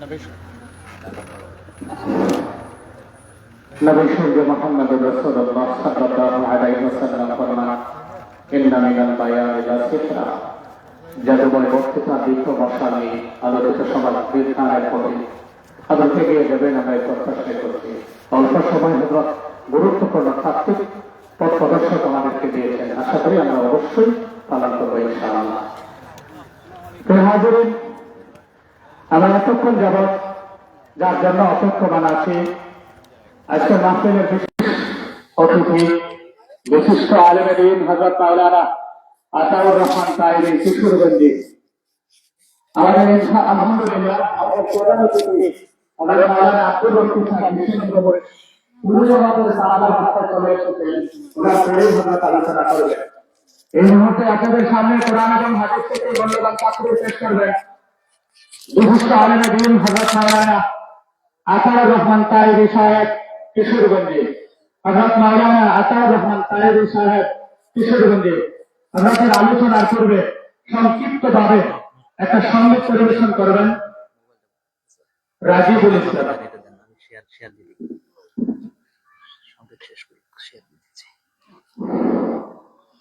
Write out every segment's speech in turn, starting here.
নবী মুহাম্মদুর রাসূলুল্লাহ সাল্লাল্লাহু আলাইহি ওয়াসাল্লাম ফরমান ইন্না মিনাল বায়ানি লাসিহরা। জাদুময় বক্তৃতা দীর্ঘ বর্ষা নিয়ে আলোচিত সমাজ বিজ্ঞানের প্রতি তাদেরকে এগিয়ে যাবেন আমরা প্রত্যাশা করছি। অল্প সময় হজরত গুরুত্বপূর্ণ তাত্ত্বিক পথ প্রদর্শক আমাদেরকে দিয়েছেন, আশা করি আমরা অবশ্যই পালন করবো ইনশাআল্লাহ। হাজিরিন, আমরা এতক্ষণ যাবৎ যার জন্য অপেক্ষমান আছি, আজকে মাহফিলের বিশেষ অতিথি বিশিষ্ট আলেমে দ্বীন হযরত মাওলানা আতাউর রহমান তায়েরি কিশোরগঞ্জি। আমাদের আলহামদুলিল্লাহ আমাদের প্রধান অতিথি আমাদের মাওলানা আব্দুল রহিম সাহেব কৃষ্ণনগর পূর্ববাদের সালাম হাতে চলে এসেছেন, ওনার পরে হযরত আলোচনা করবেন। এই মুহূর্তে আপনাদের সামনে কোরআন এবং হাদিস থেকে মূল্যবান পাঠ্য পেশ করবেন বিশিষ্ট আলেমে দ্বীন হযরত মাওলানা আতাউর রহমান তায়েরি সাহেব কিশোরগঞ্জি। হযরত মাওলানা আতাউর রহমান তায়েরি সাহেব কিশোরগঞ্জি হযরতের আলোচনার পূর্বে সংক্ষিপ্তভাবে একটা সঙ্গীত পরিবেশন করবেন রাজিবুল ইসলাম।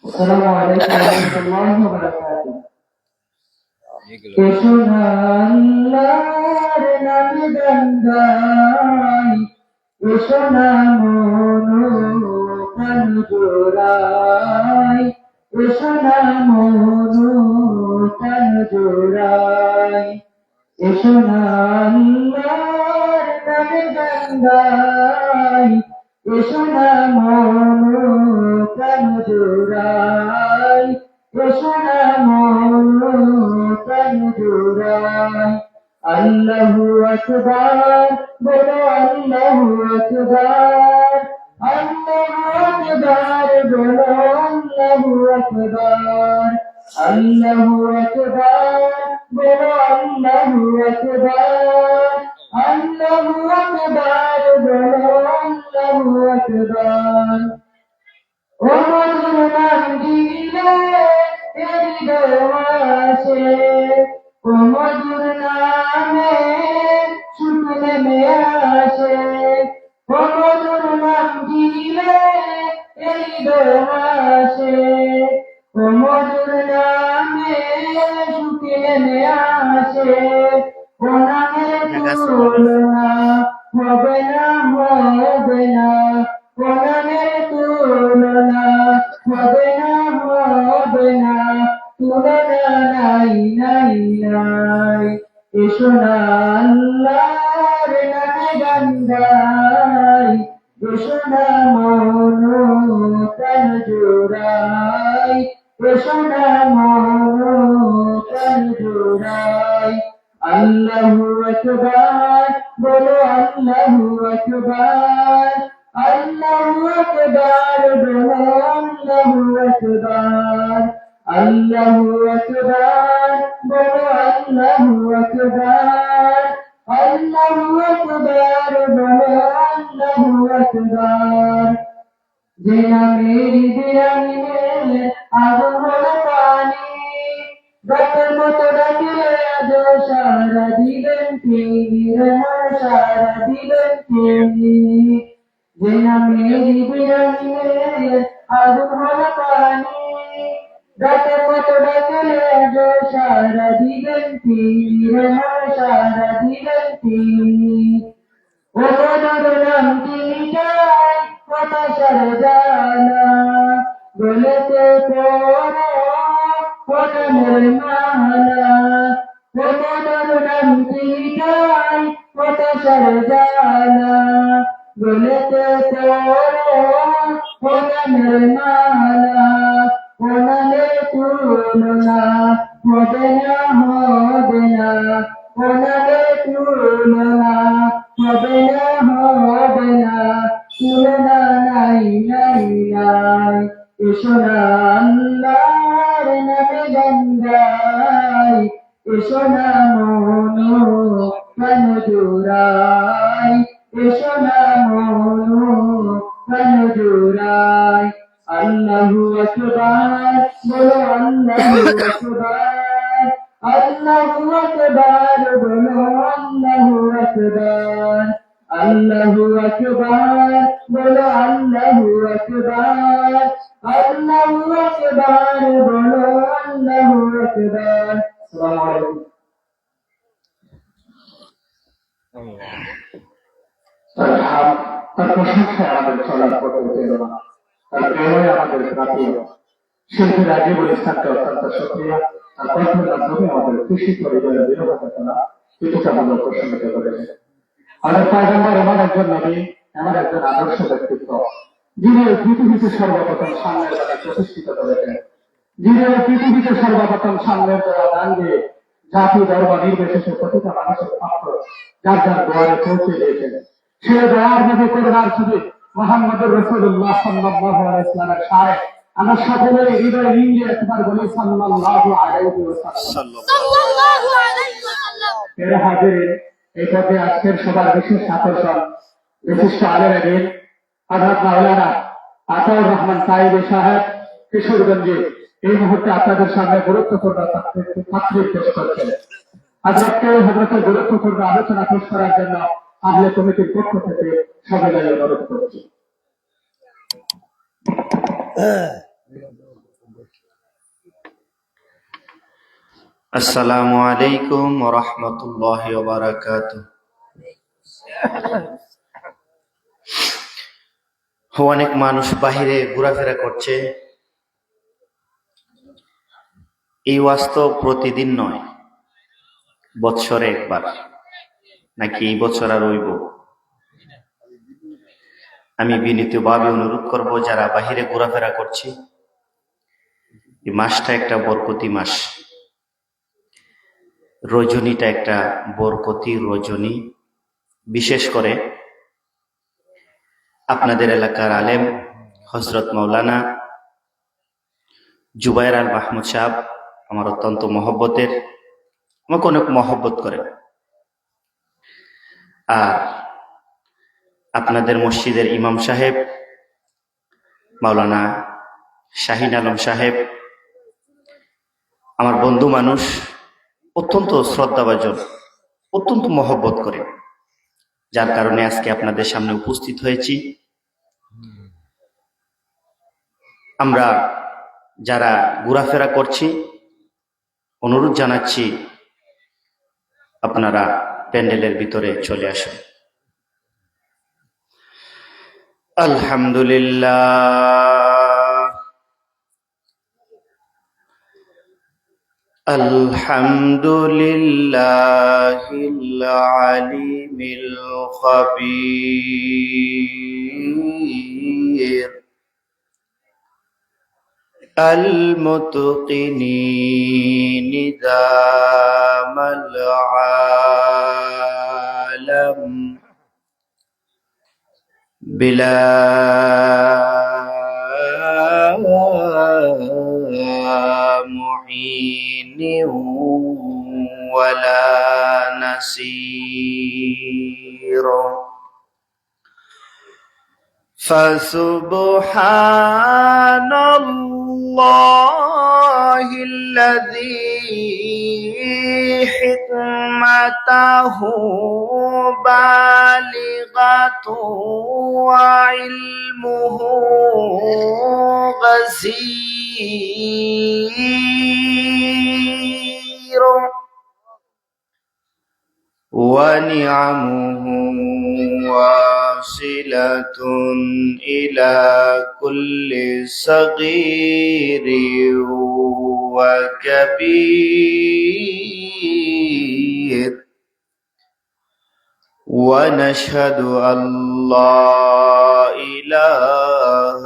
আসসালামু আলাইকুম ওয়া রাহমাতুল্লাহি ওয়া বারাকাতুহু। সোনার নামে গঙ্গাই সোনা মনো প্রাণ জোড়াই, সোনা মনো প্রাণ জোড়াই, সোনার নামে গঙ্গাই সোনা মনো প্রাণ জোড়াই, সোনা মনো প্রাণ জোড়াই। আল্লাহু আকবার বলো, আল্লাহু আকবার, আল্লাহু আকবার বলো, আল্লাহু আকবার, আল্লাহু আকবার বলো, আল্লাহু আকবার, আল্লাহু আকবার বলো, আল্লাহু আকবার। ও মধুর নাম দিলে হৃদয় আসে, ও মধুর নামে সুখ নেমে আসে, ও মধুর নাম দিলে হৃদয় আসে, ও মধুর নামে সুখ নেমে আসে। ও নামের তুলনা হবে না, হবে না, ও নামের তুলনা হবে না, হবে না, তুলনা নাই নাই নাই। সোনা আল্লাহর নামে গান গাই, সোনা মনো প্রাণ জোড়াই, সোনা মনো প্রাণ জোড়াই। আল্লাহু আকবার বলো, আল্লাহু আকবার, আল্লাহু আকবার বলো, আল্লাহু আকবার, আল্লাহু আকবার বলো, আল্লাহু আকবার, আল্লাহু আকবার বলো, আল্লাহু আকবার। যে নামের বিরানি মেলে আগুন হলো পানি, গাছের মতো ডাকিলে আজ সারা দিবেন তিনি, সারা দিবেন তিনি। যে নামের বিরানি মেলে আগুন হলো পানি, গাছের মতো ডাকিলে আজ সারা দিবেন তিনি, সারা দিবেন তিনি। ও মধুর নাম দিটাই হতাশার জানা, গলেতে পড়ো পটনের মালা। ও মধুর নাম দিটাই হতাশার জানা, গলেতে পড়ো পটনের মালা। ও নামের তুলনা হবে না, হবে না, ও নামের তুলনা হবে না, হবে না, তুলনা নাই নাই নাই। সোনা আল্লাহর নামে গান গাই, সোনা মনো প্রাণ জোড়াই, সোনা মনো প্রাণ জোড়াই। আল্লাহু আকবার বলো, আল্লাহু আকবার, আল্লাহু আকবার, বলো আল্লাহু আকবার, আল্লাহু আকবার, বলো আল্লাহু আকবার, আল্লাহু আকবার, বলো আল্লাহু আকবার। আসসালামু আলাইকুম। তার প্রশংসায় আমাদের চলার পথে ছিল না, তার প্রেমে আমাদের প্রাপ্য। শিল্পী রাজীবুল ইসলামকে অত্যন্ত সক্রিয় আর কঠোর মাধ্যমে আমাদের কৃষি পরিবারের বিরোধনা কিছুটা হলেও প্রশংসিত করেছে। আমাদের পয়গম্বর এমন একজন নবী, এমন একজন আদর্শ ব্যক্তিত্ব, যিনি এই পৃথিবীতে সর্বপ্রথম সামনের দ্বারা প্রতিষ্ঠিত করেছেন, যিনি এই পৃথিবীতে সর্বপ্রথম সামনের দ্বারা দান দিয়ে জাতি ধর্ম নির্বিশেষে প্রতিটা মানুষের পাত্র যার যার দোয়ারে পৌঁছে দিয়েছেন। সে দয়ার নবী করুণার ছবি মুহাম্মদুর রাসূলুল্লাহ সাল্লাল্লাহু আলাইহি ওয়াসাল্লামের সায় আমরা সকলে হৃদয় নিয়ে একবার বলি সাল্লাল্লাহু আলাইহি ওয়াসাল্লাম। এর হাজিরে এই পথে আজকের সবার বিশেষ আকর্ষণ বিশিষ্ট আলেম দিন হযরত মাওলানা আতাউর রহমান সাহেব সাহেব কিশোরগঞ্জে এই মুহূর্তে আপনাদের সামনে গুরুত্বপূর্ণ তাকরীর পেশ করছেন। হযরতের গুরুত্বপূর্ণ আলোচনা পেশ করার জন্য আহলে কমিটির পক্ষ থেকে সবাইকে অনুরোধ করছি। আসসালামু আলাইকুম ওয়া রাহমাতুল্লাহি ওয়া বারাকাতুহু। অনেক মানুষ বাহিরে ঘোরাফেরা করছে। এই বাস্তব প্রতিদিন নয়, বৎসরে একবার, নাকি এই বছর আর হইব। আমি বিনীতভাবে অনুরোধ করব, যারা বাহিরে ঘোরাফেরা করছে, এই মাসটা একটা বরকতি মাস, রজনীটা একটা বরকতি রজনী। বিশেষ করে আপনাদের এলাকার আলেম হযরত মাওলানা জুবায়ের আল মাহমুদ সাহেব আমার অত্যন্ত মহব্বতের, আমাকে অনেক মহব্বত করে। আর আপনাদের মসজিদের ইমাম সাহেব মাওলানা শাহিন আলম সাহেব আমার বন্ধু মানুষ, অত্যন্ত শ্রদ্ধাভাজন, অত্যন্ত মহব্বত করে, যার কারণে আজকে আপনাদের সামনে উপস্থিত হয়েছি। আমরা যারা ঘোরাফেরা করছি, অনুরোধ জানাচ্ছি আপনারা প্যান্ডেলের ভিতরে চলে আসুন। আলহামদুলিল্লাহ, আলহামদুলিল্লাহিল আলিমিল খাবীর المتقنين دام العالم بلا معين ولا نصير فسبحان الله الذي حكمته بالغة وعلمه غزير ونعمه واصلة إلى كل صغير وكبير ونشهد أن لا إله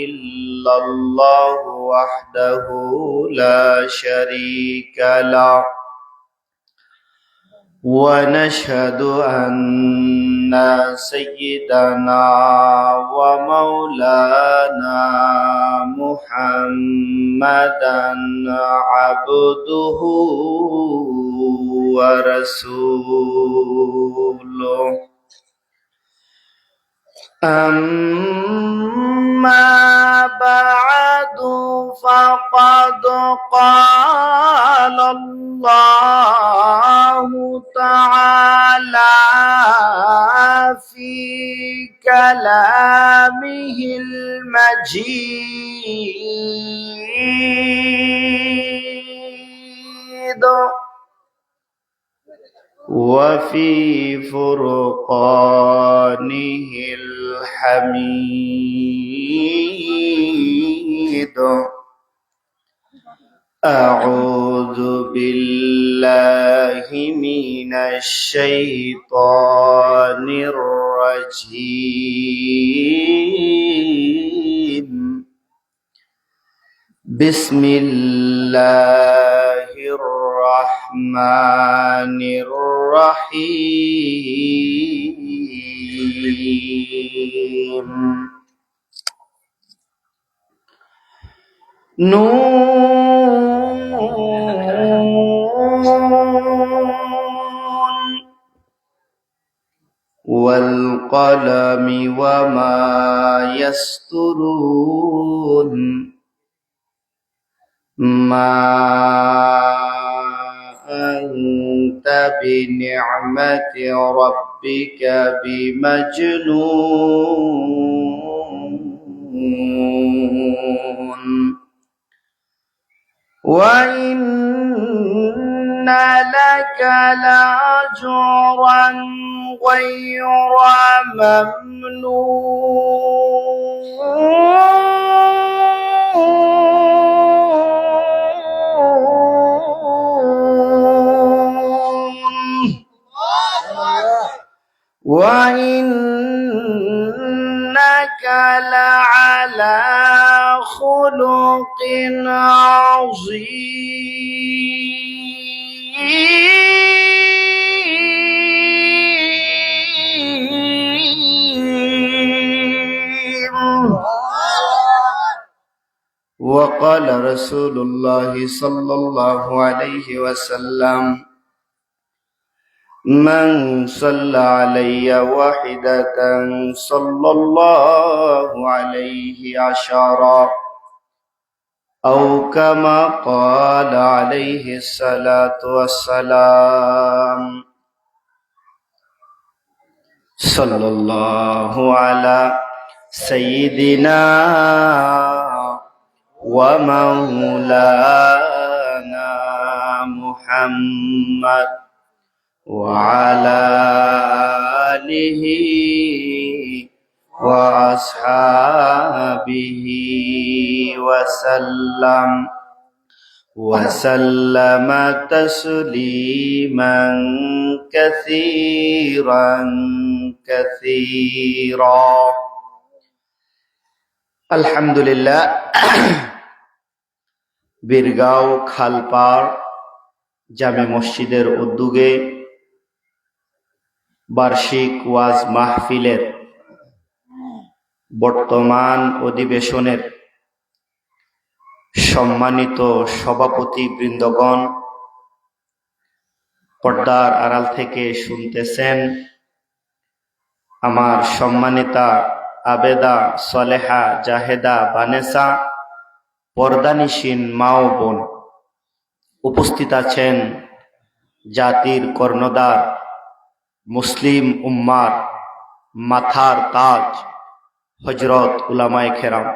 إلا الله وحده لا شريك له ونشهد أن سيدنا ومولانا محمدا عبده ورسوله أما أما بعد فقد قال الله تعالى في كلامه المجيد وفي فرقانه الحميد أعوذ بالله من الشيطان الرجيم بسم الله الرحمن الرحيم نون والقلم وما يسطرون ما أنت بنعمة ربك بمجنون وإن لك لأجرا غير ممنون وإنك لعلى خلق عظيم وقال رسول الله صلى الله عليه وسلم من صلى علي واحدة صلى الله عليه عشرا أو كما قال عليه الصلاة والسلام صلى الله على سيدنا ومولانا محمد وعلى آله وأصحابه وسلم تسليما كثيرا আলহামদুলিল্লাহ বীরগাঁও খালপাড় জামে মসজিদের উদ্যোগে বার্ষিক ওয়াজ মাহফিলের বর্তমান অধিবেশনের সম্মানিত সভাপতি বৃন্দগণ, পর্দার আড়াল থেকে শুনতেছেন আমার সম্মানিতা আবেদা সলেহা জাহেদা বানেসা পর্দানিসীন মা ও বোন, উপস্থিত আছেন জাতির কর্ণধার মুসলিম উম্মার মাথার তাজ হযরত উলামায়ে কেরাম,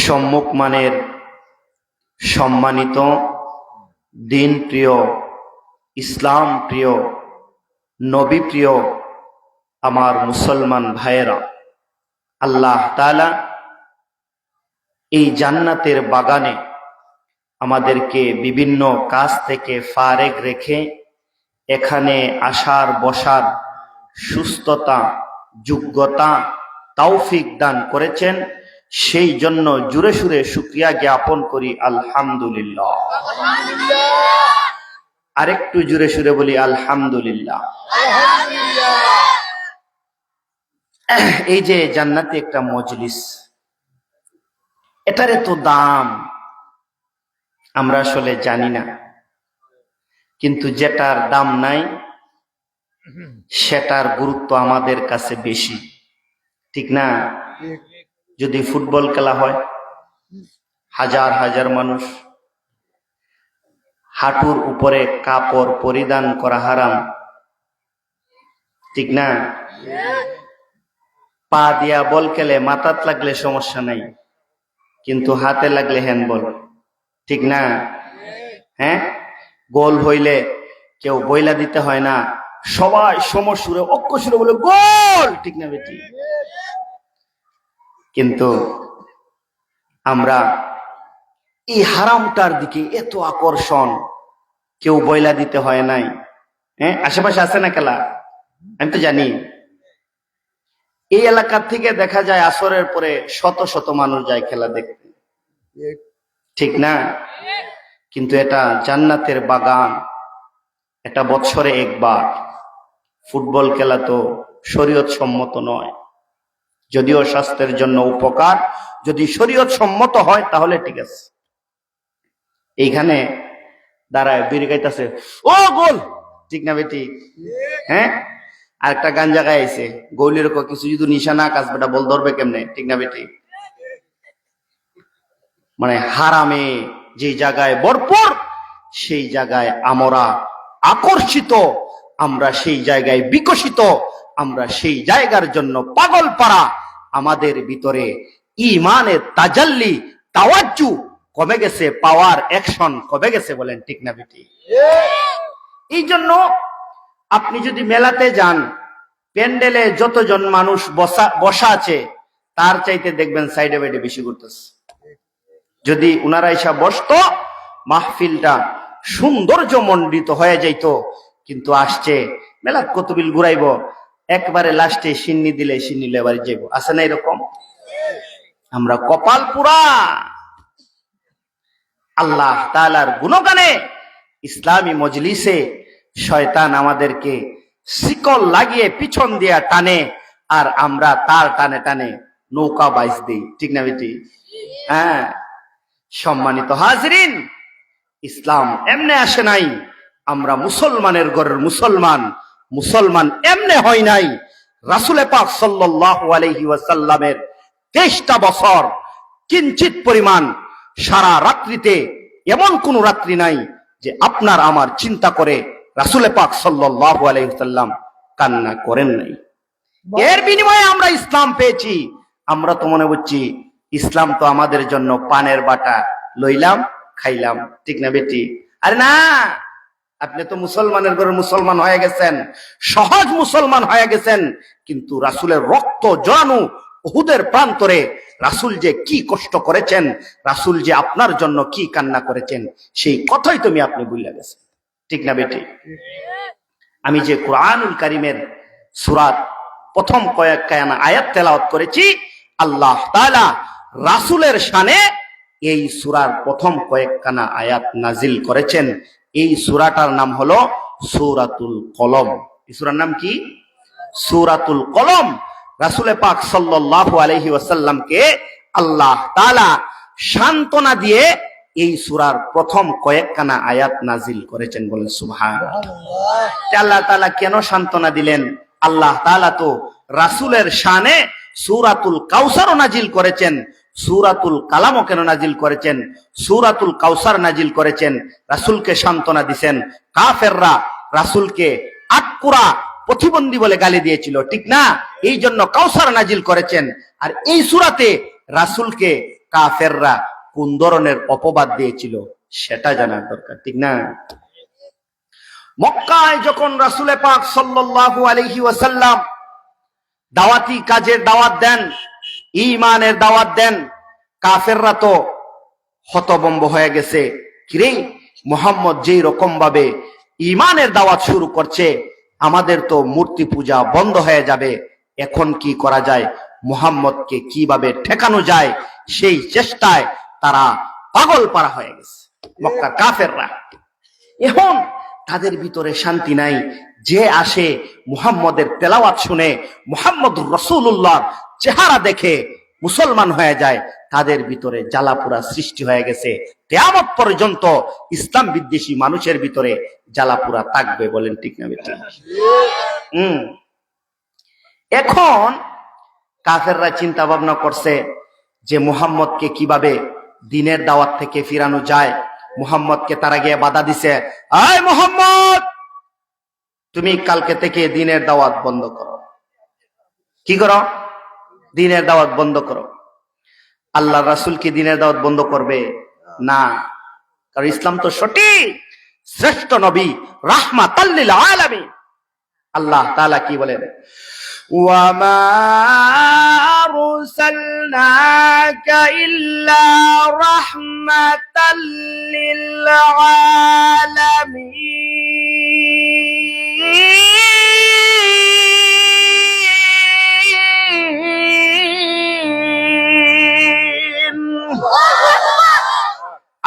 সম্মুখমানের সম্মানিত দিন প্রিয় ইসলাম প্রিয় নবী প্রিয় আমার মুসলমান ভাইয়েরা, আল্লাহ তাআলা এই জান্নাতের বাগানে আমাদেরকে বিভিন্ন কাজ থেকে ফারেগ রেখে এখানে আসার বসার সুস্থতা যোগ্যতা তৌফিক দান করেছেন। সেই জন্য জুড়ে সুরে শুকরিয়া জ্ঞাপন করি আলহামদুলিল্লাহ। আরেকটু জুড়ে সুরে বলি আলহামদুলিল্লাহ। এই যে জান্নাতে একটা মজলিস, এটার এত দাম আমরা আসলে জানি না, কিন্তু যেটার দাম নাই সেটার গুরুত্ব আমাদের কাছে বেশি। ঠিক না? যদি ফুটবল খেলা হয়, হাজার হাজার মানুষ, হাঁটুর উপরে কাপড় পরিধান করা হারাম, ঠিক না? পা দিয়া বল খেলে মাথাত লাগলে সমস্যা নাই, কিন্তু হাতে লাগলে হ্যান্ডবল, ঠিক না? হ্যাঁ, গোল হইলে কেউ বইলা দিতে হয় না, সবাই সমসুরে অক্ষ সুরে বলে গোল, ঠিক না বেটি? কিন্তু আমরা এই হারামটার দিকে এত আকর্ষণ, কেউ বইলা দিতে হয় নাই। হ্যাঁ, আশেপাশে আছে না খেলা? আমি তো জানি। এই এলাকার থেকে দেখা যায় আসরের পরে শত শত মানুষ যায় খেলা দেখতে, ঠিক না? কিন্তু এটা জান্নাতের বাগান, এটা বৎসরে একবার। ফুটবল খেলা তো শরীয়ত সম্মত নয়, যদিও স্বাস্থ্যের জন্য উপকার, যদি শরীয়ত সম্মত হয় তাহলে ঠিক আছে। এইখানে দাঁড়ায় বিড়ি গাইতেছে, ও গোল, ঠিক না বেটি? হ্যাঁ, আর একটা গান জায়গায় আইছে, গোলের কিছু যদি নিশানা কাজ বেটা বল ধরবে কেমনে, ঠিক না বেটি? মানে হারামে যে জায়গায় ভরপুর, সেই জায়গায় আমরা আকর্ষিত, আমরা সেই জায়গায় বিকশিত, আমরা সেই জায়গার জন্য পাগল পারা। আমাদের ভিতরে ঈমানের তাজাল্লি, তাওয়াজ্জু কমে গেছে, পাওয়ার অ্যাকশন কমে গেছে, বলেন ঠিক না বেটি? এই জন্য আপনি যদি মেলাতে যান, প্যান্ডেলে যতজন মানুষ বসা আছে, তার চাইতে দেখবেন সাইডে বাইডে বেশি ঘুরতেছে। যদি উনারা এসে বসতো, মাহফিলটা সৌন্দর্য মণ্ডিত হয়ে যাইত। কিন্তু আসছে মেলা কতবিল ঘুরাইব, একবারে লাস্টে সিন্নি দিলে সিন্নি লেবারে যাইব, আছে না এরকম? আমরা কপাল পুরা। আল্লাহ তাআলার গুণগানে ইসলামী মজলিসে শয়তান আমাদেরকে শিকল লাগিয়ে পিছন দিয়া টানে, আর আমরা তার টানে টানে নৌকা বাইচ দিই, ঠিক না বেটি? হ্যাঁ, সম্মানিত হাজরিন, ইসলাম এমনে আসে নাই। আমরা মুসলমানের ঘরের মুসলমান, মুসলমান এমনে হয় নাই। রাসূল পাক সাল্লাল্লাহু আলাইহি ওয়াসাল্লামের 23টা বছর কিঞ্চিত পরিমাণ সারা রাত্রিতে এমন কোন রাত্রি নাই যে আপনার আমার চিন্তা করে রাসূল পাক সাল্লাল্লাহু আলাইহি ওয়াসাল্লাম কান্না করেন নাই। এর বিনিময়ে আমরা ইসলাম পেয়েছি। আমরা তো মনে করছি ইসলাম তো আমাদের জন্য পানের বাটা, লইলাম খাইলাম, ঠিক না বেটি? আরে না, আপনি তো মুসলমানের ঘরে মুসলমান হয়ে গেছেন, সহজ মুসলমান হয়ে গেছেন, কিন্তু রাসূলের রক্ত জড়ানো উহুদের প্রান্তরে রাসূল যে কি কষ্ট করেছেন, রাসূল যে আপনার জন্য কি কান্না করেছেন, সেই কথাই তুমি আপনি ভুলে গেছেন, ঠিক না বেটি? আমি যে কুরআনুল কারীমের সূরাত প্রথম কয়েকখানা আয়াত তেলাওয়াত করেছি, আল্লাহ তাআলা রাসূলের শানে এই সূরার প্রথম কয়েকখানা আয়াত নাজিল করেছেন। এই সূরাটার নাম হলো সূরাতুল কলম। এই সূরার নাম কি? সূরাতুল কলম। রাসূল পাক সাল্লাল্লাহু আলাইহি ওয়াসাল্লামকে আল্লাহ তাআলা সান্ত্বনা দিয়ে এই সূরার প্রথম কয়েকখানা আয়াত নাজিল করেছেন, বলেন সুবহানাল্লাহ। আল্লাহ তাআলা কেন সান্ত্বনা দিলেন? আল্লাহ তাআলা তো রাসূলের শানে সূরাতুল কাউসারও নাজিল করেছেন, সূরাতুল কালামও কেন নাজিল করেছেন? সূরাতুল কাউসার নাজিল করেছেন, রাসূলকে সান্ত্বনা দিবেন। কাফেররা রাসূলকে আটকুরা প্রতিবন্ধী বলে গালি দিয়েছিল, ঠিক না? এই জন্য কাউসার নাজিল করেছেন। আর এই সূরাতে রাসূলকে কাফেররা কোন ধরনের অপবাদ দিয়েছিল সেটা জানার দরকার, ঠিক না? মক্কায় যখন রাসূল পাক সাল্লাল্লাহু আলাইহি ওয়াসাল্লাম দাওয়াতি কাজের দাওয়াত দেন, ঈমানের দাওয়াত দেন, কাফেররা তো হতভম্ব হয়ে গেছে। কিরে, মুহাম্মদ যেই রকম ভাবে ঈমানের দাওয়াত শুরু করছে, আমাদের তো মূর্তি পূজা বন্ধ হয়ে যাবে, এখন কি করা যায়, মুহাম্মদকে কিভাবে ঠেকানো যায়, সেই চেষ্টায় তারা পাগল পারা হয়ে গেছে মক্কার কাফেররা। এখন তাদের ভিতরে শান্তি নাই। যে আসে মুহাম্মদের তেলাওয়াত শুনে, মুহাম্মদুর রাসূলুল্লাহ চেহারা দেখে মুসলমান হয়ে যায়, তাদের ভিতরে জ্বালাপোড়া সৃষ্টি হয়ে গেছে। কিয়ামত পর্যন্ত ইসলাম বিদ্বেষী মানুষের ভিতরে জ্বালাপোড়া থাকবে, বলেন ঠিক না বেটি? এখন কাফেররা চিন্তা ভাবনা করছে যে মুহাম্মদকে কিভাবে দিনের দাওয়াত থেকে ফিরানো যায়। মুহাম্মদকে তারা গিয়ে বাধা দিছে, আয় মুহাম্মদ, তুমি কালকে থেকে দিনের দাওয়াত বন্ধ করো। কি করো? দিনের দাওয়াত বন্ধ করো। আল্লাহ রাসূল কি দিনের দাওয়াত বন্ধ করবে? না, কারণ ইসলাম তো সঠিক, শ্রেষ্ঠ নবী রাহমাতাল লিল আলামিন। আল্লাহ তাআলা কি বলেন? ওয়ামা আরসালনাকা ইল্লা রাহমাতাল লিল আলামিন।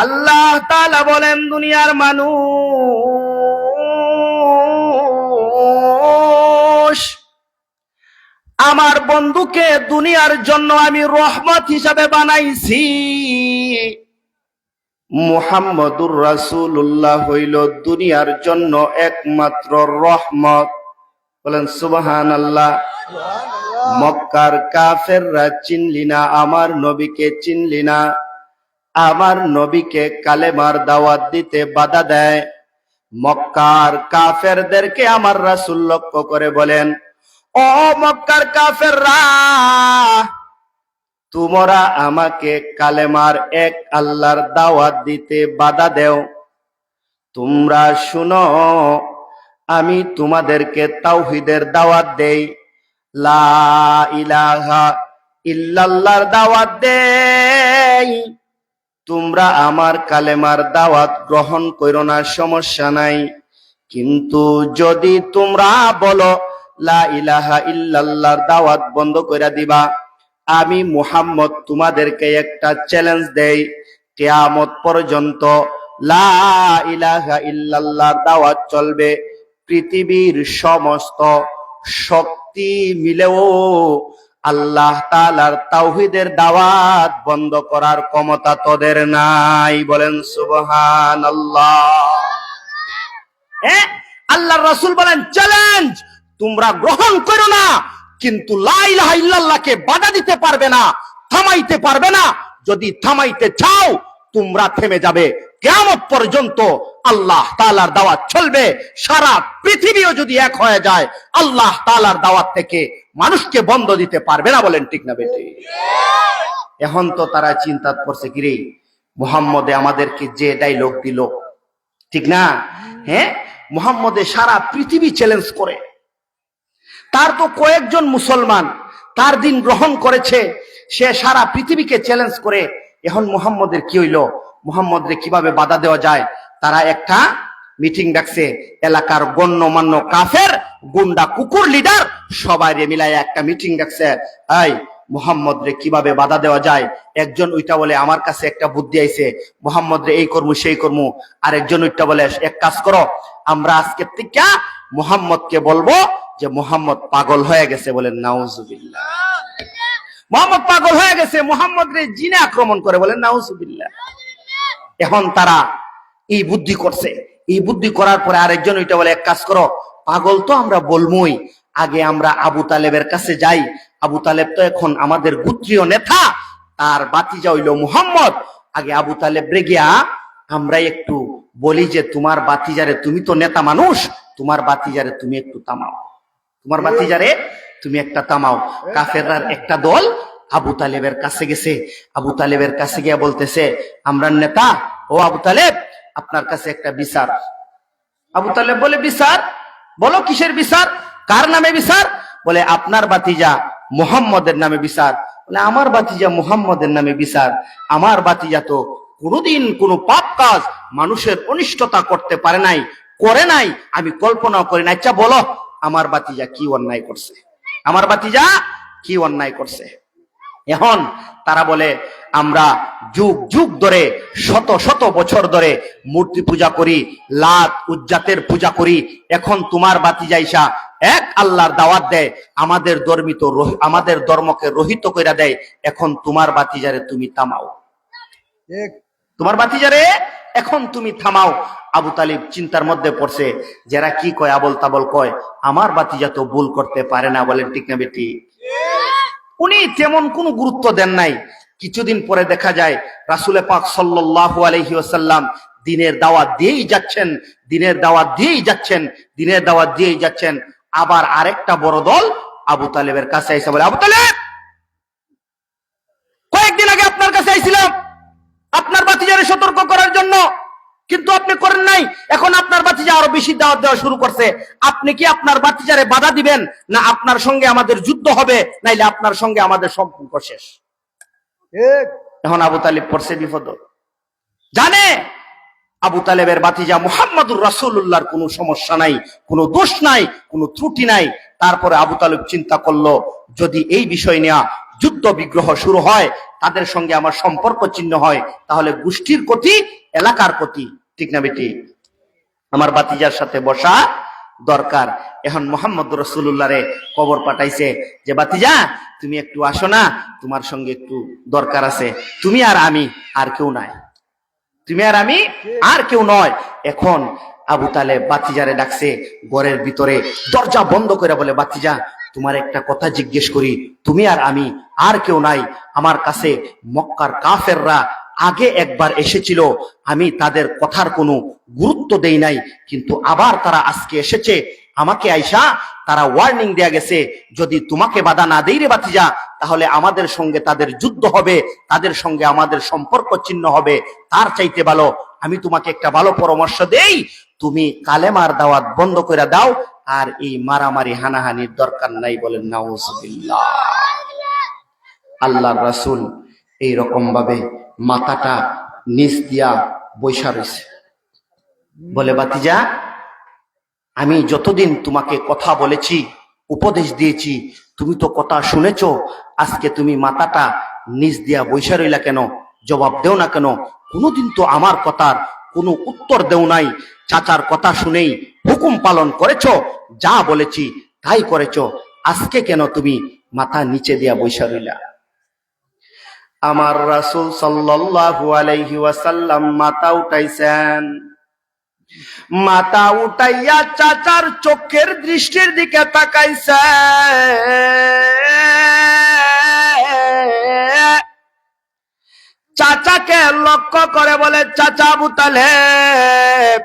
আল্লাহ তাআলা বলেন, দুনিয়ার মানুষ, আমার বন্ধুকে দুনিয়ার জন্য আমি রহমত হিসাবে বানাইছি। মুহাম্মদুর রাসূলুল্লাহ হইল দুনিয়ার জন্য একমাত্র রহমত। বলেন সুবহানাল্লাহ। মক্কার কাফেররা চিনলি না, আমার নবীকে চিনলি না, আমার নবীকে কালেমার দাওয়াত দিতে বাধা দেয়। মক্কার কাফেরদেরকে আমার রাসূল লক্ষ্য করে বলেন, ও মক্কার কাফেররা, তোমরা আমাকে কালেমার এক আল্লাহর দাওয়াত দিতে বাধা দেও। তোমরা শুনো, আমি তোমাদেরকে তাওহীদের দাওয়াত দেই, লা ইলাহা ইল্লাল্লাহর দাওয়াত দেই। তোমরা আমার কালেমার দাওয়াত গ্রহণ করো না, সমস্যা নাই, কিন্তু যদি তোমরা বলো লা ইলাহা ইল্লাল্লাহর দাওয়াত বন্ধ করে দিবা, আমি মুহাম্মদ তোমাদেরকে একটা চ্যালেঞ্জ দেই, কিয়ামত পর্যন্ত লা ইলাহা ইল্লাল্লাহর দাওয়াত চলবে। পৃথিবীর সমস্ত শক্তি মিলেও আল্লাহ তাআলার তাওহীদের দাওয়াত বন্ধ করার ক্ষমতা তোদের নাই। বলেন সুবহানাল্লাহ। আল্লাহর রাসূল বলেন, চ্যালেঞ্জ তোমরা গ্রহণ করো না, কিন্তু লা ইলাহা ইল্লাল্লাহকে বাধা দিতে পারবে না, থামাইতে পারবে না। যদি থামাইতে চাও তোমরা থেমে যাবে, কিয়ামত পর্যন্ত আল্লাহ তাআলার দাওয়াত চলবে। সারা পৃথিবীও যদি এক হয়ে যায়, আল্লাহ তাআলার দাওয়াত থেকে মানুষকে বন্ধ দিতে পারবে না। বলেন ঠিক না বেটি? এখন তো তারা চিন্তা করছে, কিরে মুহাম্মদে আমাদেরকে যে ডায়লগ দিল, ঠিক না? হ্যাঁ, মুহাম্মদে সারা পৃথিবী চ্যালেঞ্জ করে। তার তো কয়েকজন মুসলমান তার দিন গ্রহণ করেছে, সে সারা পৃথিবীকে চ্যালেঞ্জ করে। এখন মুহাম্মদের কি হইল? মুহাম্মদরে কিভাবে বাধা দেওয়া যায়? তারা একটা মিটিং ডাকছে, এলাকার গণ্যমান্য কাফের, গুন্ডা, কুকুর, লিডার সবাই মিলায় একটা মিটিং ডাকছে। এই মুহাম্মদরে কিভাবে বাধা দেওয়া যায়? একজন ওইটা বলে, আমার কাছে একটা বুদ্ধি আইছে, মুহাম্মদরে এই করমু সেই করমু। আরেকজন ওইটা বলে, এক কাজ করো, আমরা আজকে থেকে মুহাম্মদকে বলবো যে মুহাম্মদ পাগল হয়ে গেছে। বলেন নাউজুবিল্লাহ। মুহাম্মদ পাগল হয়ে গেছে, মুহাম্মদরে জিনে আক্রমণ করে। বলেন নাউজুবিল্লাহ। এখন তারা এই বুদ্ধি করছে। এই বুদ্ধি করার পরে আরেকজন ওইটা বলে, এক কাজ করো, পাগল তো আমরা বলবই, আগে আমরা আবু তালেবের কাছে যাই। আবু তালেব তো এখন আমাদের গোত্রীয় নেতা, তার বাতিজা হইল মুহাম্মদ। আগে আবু তালেব রে গিয়া আমরা একটু বলি যে তোমার বাতিজারে, তুমি তো নেতা মানুষ, তোমার বাতিজারে তুমি একটু থামাও, তোমার বাতিজারে তুমি একটা থামাও। কাফেররার একটা দল আবু তালেবের কাছে গেছে। আবু তালেবের কাছে গিয়া বলতেছে, আমরা নেতা, ও আবু তালেব, আপনার কাছে একটা বিচার। আবু তালেব বলে, বিচার? বলো, কিসের বিচার? কার নামে বিচার? বলে, আপনার বাতিজা মুহাম্মদের নামে বিচার। বলে, আমার বাতিজা মুহাম্মদের নামে বিচার? আমার বাতিজা তো কোনোদিন কোনো পাপ কাজ, মানুষের অনিষ্টতা করতে পারে নাই, করে নাই, আমি কল্পনাও করি না। আচ্ছা বলো, আমার বাতিজা কি অন্যায় করছে? আমার বাতিজা কি অন্যায় করছে? এখন তারা বলে, আমরা যুগ যুগ ধরে, শত শত বছর ধরে মূর্তি পূজা করি, লাত উজ্জাতের পূজা করি। এখন তোমার বাতিজা ইসা এক আল্লাহর দাওয়াত দেয়, আমাদের ধর্মকে রহিত কইরা দেয়। এখন তোমার বাতিজারে তুমি থামাও, তোমার বাতিজারে এখন তুমি থামাও। আবু তালিব চিন্তার মধ্যে পড়ছে, যারা কি কয়, আবল তাবল কয়, আমার বাতিজা তো ভুল করতে পারে না। বলেন ঠিক না বেটি? উনি তেমন কোনো গুরুত্ব দেন নাই। কিছুদিন পরে দেখা যায় রাসূল পাক সাল্লাল্লাহু আলাইহি ওয়াসাল্লাম দিনের দাওয়াত দিয়েই যাচ্ছেন, দিনের দাওয়াত দিয়েই যাচ্ছেন, দিনের দাওয়াত দিয়েই যাচ্ছেন। আবার আরেকটা বড় দল আবু তালেবের কাছে এসে বলে, আবু তালেব, কয়েকদিন আগে আপনার কাছে আইছিলাম আপনার ভাতিজারে সতর্ক করার জন্য, কিন্তু আপনি করেন নাই। এখন আপনার ভাতিজা আরো বেশি দাওয়াত দেওয়া শুরু করছে। আপনি কি আপনার ভাতিজারে বাধা দিবেন, না আপনার সঙ্গে আমাদের যুদ্ধ হবে, নাইলে আপনার সঙ্গে আমাদের সম্পর্ক শেষ? এখন আবু তালেব পড়ছে বিপদ। জানে আবু তালেবের ভাতিজা মুহাম্মদুর রাসূলুল্লাহর কোনো সমস্যা নাই, কোনো দোষ নাই, কোনো ত্রুটি নাই। তারপরে আবু তালেব চিন্তা করলো, যদি এই বিষয় নিয়ে যুদ্ধ বিগ্রহ শুরু হয়, তাদের সঙ্গে আমার সম্পর্ক চিহ্ন হয়, তাহলে গোষ্ঠীর ক্ষতি, এলাকার ক্ষতি। ঠিক না বেটি? আমার ভাতিজার সাথে বসা দরকার। এখন মুহাম্মদুর রাসূলুল্লাহরে খবর পাঠাইছে যে, ভাতিজা তুমি একটু আসো না, তোমার সঙ্গে একটু দরকার আছে। তুমি আর আমি, আর কেউ নাই, তুমি আর আমি, আর কেউ নয়। এখন আবু তালেব ভাতিজারে ডাকছে ঘরের ভিতরে, দরজা বন্ধ করে বলে, ভাতিজা তোমার একটা কথা জিজ্ঞেস করি, তুমি আর আমি, আর কেউ নাই। আমার কাছে মক্কার কাফেররা আগে একবার এসেছিল, আমি তাদের কথার কোনো গুরুত্ব দেই নাই, কিন্তু আবার তারা আজকে এসেছে। আমাকে আইসা তারা ওয়ার্নিং দেয়া গেছে, যদি তোমাকে বাধা না দেই রে ভাতিজা, তাহলে আমাদের সঙ্গে তাদের যুদ্ধ হবে, তাদের সঙ্গে আমাদের সম্পর্ক ছিন্ন হবে। তার চাইতে ভালো আমি তোমাকে একটা ভালো পরামর্শ দেই, তুমি কালেমার দাওয়াত বন্ধ করে দাও, আর এই মারামারি হানাহানির দরকার নাই। বলেন নাউজুবিল্লাহ। আল্লাহর রাসূল এই রকম ভাবে মাথাটা নিচ দিয়া বৈশা রয়েছে। বলে, ভাতিজা আমি যতদিন তোমাকে কথা বলেছি, উপদেশ দিয়েছি, তুমি তো কথা শুনেছো, আজকে তুমি মাথাটা নিচ দিয়া বৈশা রইলা কেন? জবাব দেও না কেন? কোনোদিন তো আমার কথার কোনো উত্তর দেও নাই। চাচার কথা শুনেই হুকুম পালন করেছো, যা বলেছি তাই করেছো, আজকে কেন তুমি মাথা নিচে দিয়া বৈশা রইলা? আমার রাসূল সাল্লাল্লাহু আলাইহি ওয়াসাল্লাম মাথা উঠাইছেন। মাথা উঠাইয়া চাচার চোখের দৃষ্টির দিকে তাকাইছে। চাচাকে লক্ষ্য করে বলে, চাচা আবু তালেব,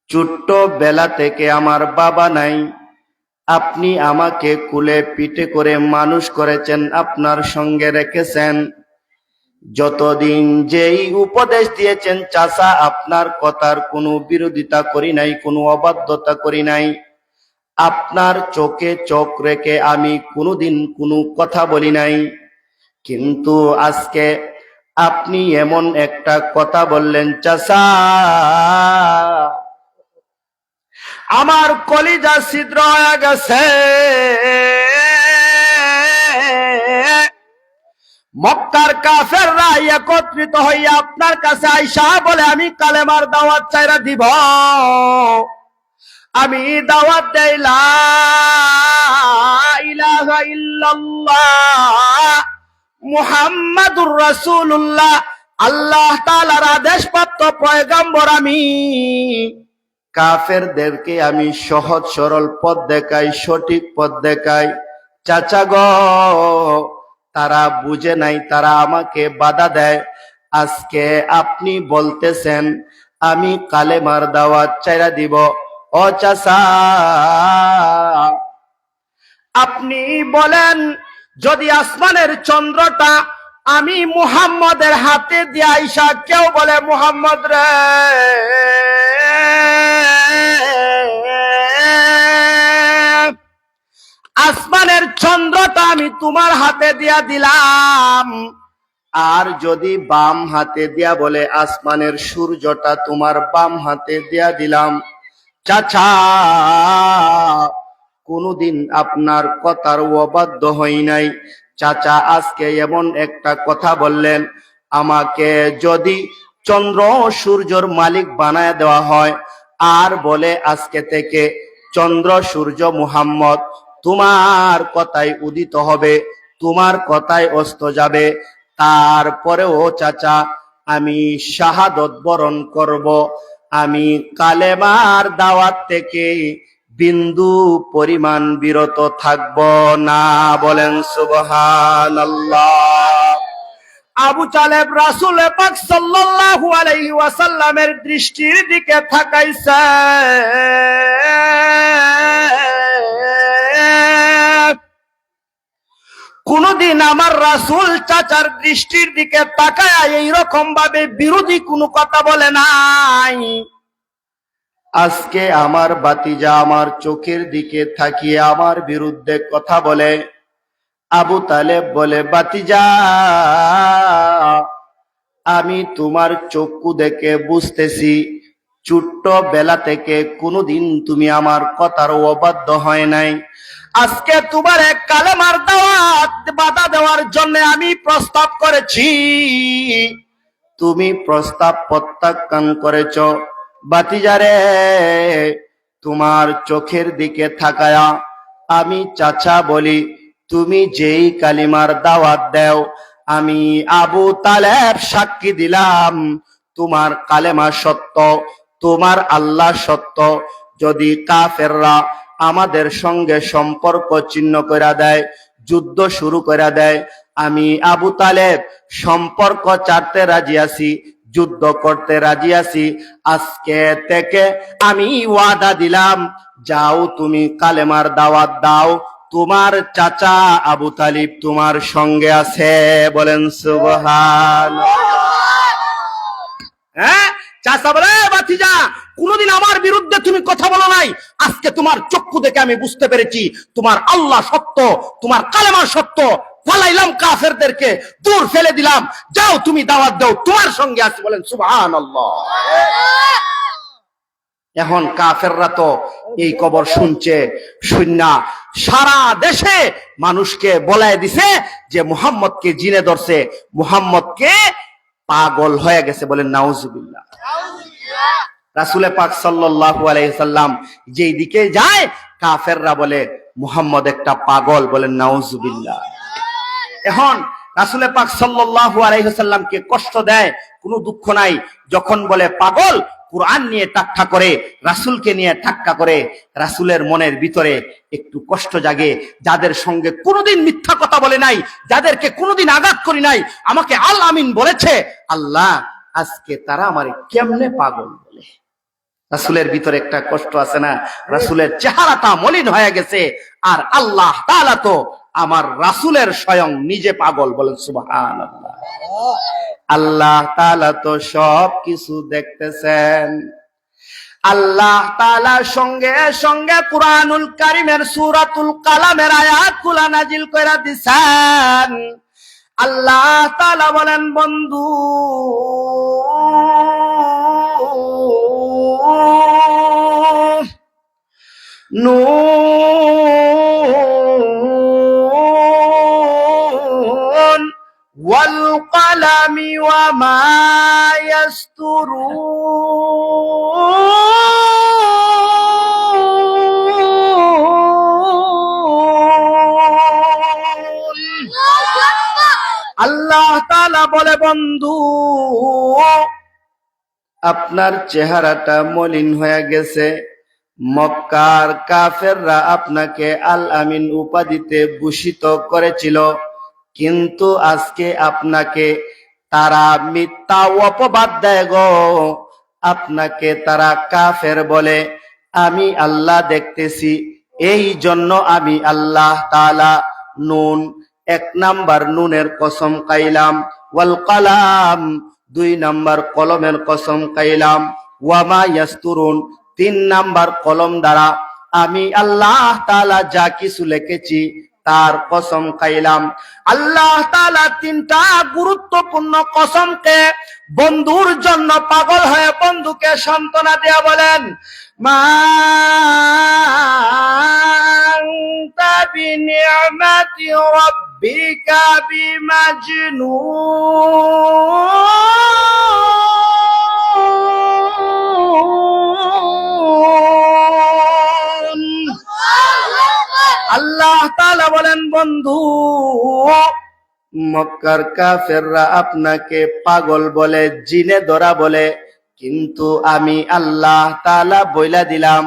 ছোট্ট বেলা থেকে আমার বাবা নাই, আপনি আমাকে কুলে পিঠে করে মানুষ করেছেন, আপনার সঙ্গে রেখেছেন। যতদিন যেই উপদেশ দিয়েছেন চাচা, আপনার কথার কোনো বিরোধিতা করি নাই, কোনো অবাধ্যতা করি নাই। আপনার চোখে চোখ রেখে আমি কোনোদিন কোনো কথা বলি নাই। কিন্তু আজকে আপনি এমন একটা কথা বললেন চাচা, আমার কলিজা ছিদ্র হয়ে গেছে। মক্কার কাফেররা একত্রিত হইয়া আপনার কাছে আইসা বলে, আমি কালেমার দাওয়াত চাইরা দিব। আমি দাওয়াত দেই লা ইলাহা ইল্লাল্লাহ মুহাম্মাদুর রাসূলুল্লাহ, আল্লাহ তাআলার আদেশপ্রাপ্ত পয়গম্বর আমি। কাফেরদেরকে আমি সহজ সরল পথ দেখাই, সঠিক পথ দেখাই। চাচা গো, তারা বুঝে নাই, তারা আমাকে বাধা দেয়। আজকে আপনি বলতেছেন আমি কালেমার দাওয়াত চাইরা দিব। ও চাচা, আপনি বলেন, যদি আসমানের চন্দ্রটা আমি মুহাম্মদের হাতে দিয়ে আইসা কেউ বলে, মুহাম্মদ রে, আসমানের চন্দ্রটা আমি তোমার হাতে দিয়া দিলাম, আর যদি বাম হাতে দিয়া বলে, আসমানের সূর্যটা তোমার বাম হাতে দিয়া দিলাম। চাচা, কোনদিন আপনার কথার অবাধ্য হই নাই। চাচা আজকে এমন একটা কথা বললেন, আমাকে যদি চন্দ্র সূর্যর মালিক বানায় দেওয়া হয়, আর বলে আজকে থেকে চন্দ্র সূর্য মুহাম্মদ তোমার কথাই উদিত হবে, তোমার কথাই অস্ত যাবে, তারপরেও চাচা আমি শাহাদত বরণ করব। আমি কালেমার দাওয়াত থেকে বিন্দু পরিমাণ বিরত থাকব না। বলেন সুবহানাল্লাহ। আবু তালেব রাসূল পাক সাল্লাল্লাহু আলাইহি ওয়াসাল্লামের দৃষ্টির দিকে তাকাইছে। কোনদিন আমার রাসূল চাচার দৃষ্টির দিকে তাকায় এইরকম ভাবে বিরোধী কোনো কথা বলে নাই। আজকে আমার বাতিজা আমার চোখের দিকে তাকিয়ে আমার বিরুদ্ধে কথা বলে। আবু তালেব বলে, বাতিজা, আমি তোমার চক্ষু দেখে বুঝতেছি ছোট্ট বেলা থেকে কোনোদিন তুমি আমার কথার অবাধ্য হয় নাই। আজকে তোমার এক কালেমার দাওয়াত বাধা দেওয়ার জন্য আমি প্রস্তাব করেছি, তুমি প্রস্তাব প্রত্যাখ্যান করেছ। বাতিজারে, তোমার চোখের দিকে তাকায়া আমি চাচা বলি, তুমি যেই কালিমার দাওয়াত দাও আমি আবু তালেব সাক্ষী দিলাম তোমার কালেমা সত্য, তোমার আল্লাহ সত্য। যদি কাফেররা আমাদের সঙ্গে সম্পর্ক ছিন্ন করে দেয়, যুদ্ধ শুরু করে দেয়, আমি আবু তালেব সম্পর্ক ছাড়তে রাজি আছি, যুদ্ধ করতে রাজি আছি। আজকে থেকে আমি ওয়াদা দিলাম, যাও তুমি কালেমার দাওয়াত দাও, তোমার চাচা আবু তালিব তোমার সঙ্গে আছে। বলেন সুবহানাল্লাহ। হ্যাঁ, চাচা বলে, বাতিজা, কোনদিন আমার বিরুদ্ধে তুমি কথা বলো নাই, আজকে তোমার চক্ষু দেখে আমি বুঝতে পেরেছি তোমার আল্লাহ সত্য, তোমার কালেমা সত্য। ফালাইলাম কাফেরদেরকে, দূর ফেলে দিলাম, যাও তুমি দাওয়াত দাও, তোমার সঙ্গে আছে। বলেন সুবহানাল্লাহ। এখন কাফেররা তো এই খবর শুনছে, শুননা সারা দেশে মানুষকে বলায় দিছে যে মুহাম্মদকে জিনে ধরছে, মুহাম্মদকে পাগল হয়ে গেছে। বলেন নাউজুবিল্লাহ। রাসূল পাক সাল্লাল্লাহু আলাইহি সাল্লাম যেই দিকে যায় কাফেররা বলে মুহাম্মদ একটা পাগল। বলেন নাউজুবিল্লাহ। এখন রাসূল পাক সাল্লাল্লাহু আলাইহি সাল্লামকে কষ্ট দেয়, কোনো দুঃখ নাই। যখন বলে পাগল, কুরআন নিয়ে ঠাট্টা করে, রাসূলকে নিয়ে ঠাট্টা করে, রাসূলের মনের ভিতরে একটু কষ্ট জাগে। যাদের সঙ্গে কোনোদিন মিথ্যা কথা বলে নাই, যাদেরকে কোনোদিন আঘাত করি নাই, আমাকে আল আমিন বলেছে, আল্লাহ আজকে তারা আমারে কেমনে পাগল বলে। রাসূলের ভিতরে একটা কষ্ট আছে না, রাসূলের চেহারাটা মলিন হয়ে গেছে, আর আল্লাহ তাআলা তো আমার রাসূলের স্বয়ং নিজে পাগল। বলেন সুবহানাল্লাহ। আল্লাহ তাআলা তো সব কিছু দেখতেছেন। আল্লাহ তাআলার সঙ্গে সঙ্গে কুরআনুল কারীমের সূরাতুল কালামের আয়াতগুলো নাজিল কইরা দিছেন। আল্লাহ তাআলা বলেন, বন্ধু নুন ওয়াল কলামি ওয়া মা ইয়াসতুরুন। আল্লাহ তাআলা বলে, বন্ধু আপনার চেহারাটা মলিন হয়ে গেছে। মক্কার কাফেররা আপনাকে আল আমিন উপাধিতে ভূষিত করেছিল, কিন্তু আজকে আপনাকে তারা মিথ্যা অপবাদ দেয় গো। আপনাকে তারা কাফের বলে, আমি আল্লাহ দেখতেছি, এই জন্য আমি আল্লাহ তাআলা নুন, এক নাম্বার নুনের কসম খাইলাম, ওয়াল কালাম, দুই নাম্বার কলমের কসম খাইলাম, ওয়া মা ইয়াসতুরুন, তিন নাম্বার কলম দ্বারা আমি আল্লাহ তাআলা যা কিছু লিখেছি তার কসম খাইলাম। আল্লাহ তাআলা তিনটা গুরুত্বপূর্ণ কসমকে বন্ধুর জন্য পাগল হয়ে বন্ধুকে সান্ত্বনা দেয়া বলেন, মা আনতা বিনিআমাতি রাব্বিকা বিমাজনুন। আল্লাহ তাআলা বলেন, বন্ধু মক্কার কাফেররা আপনাকে পাগল বলে, জিনে ধরা বলে, কিন্তু আমি আল্লাহ তাআলা বইলা দিলাম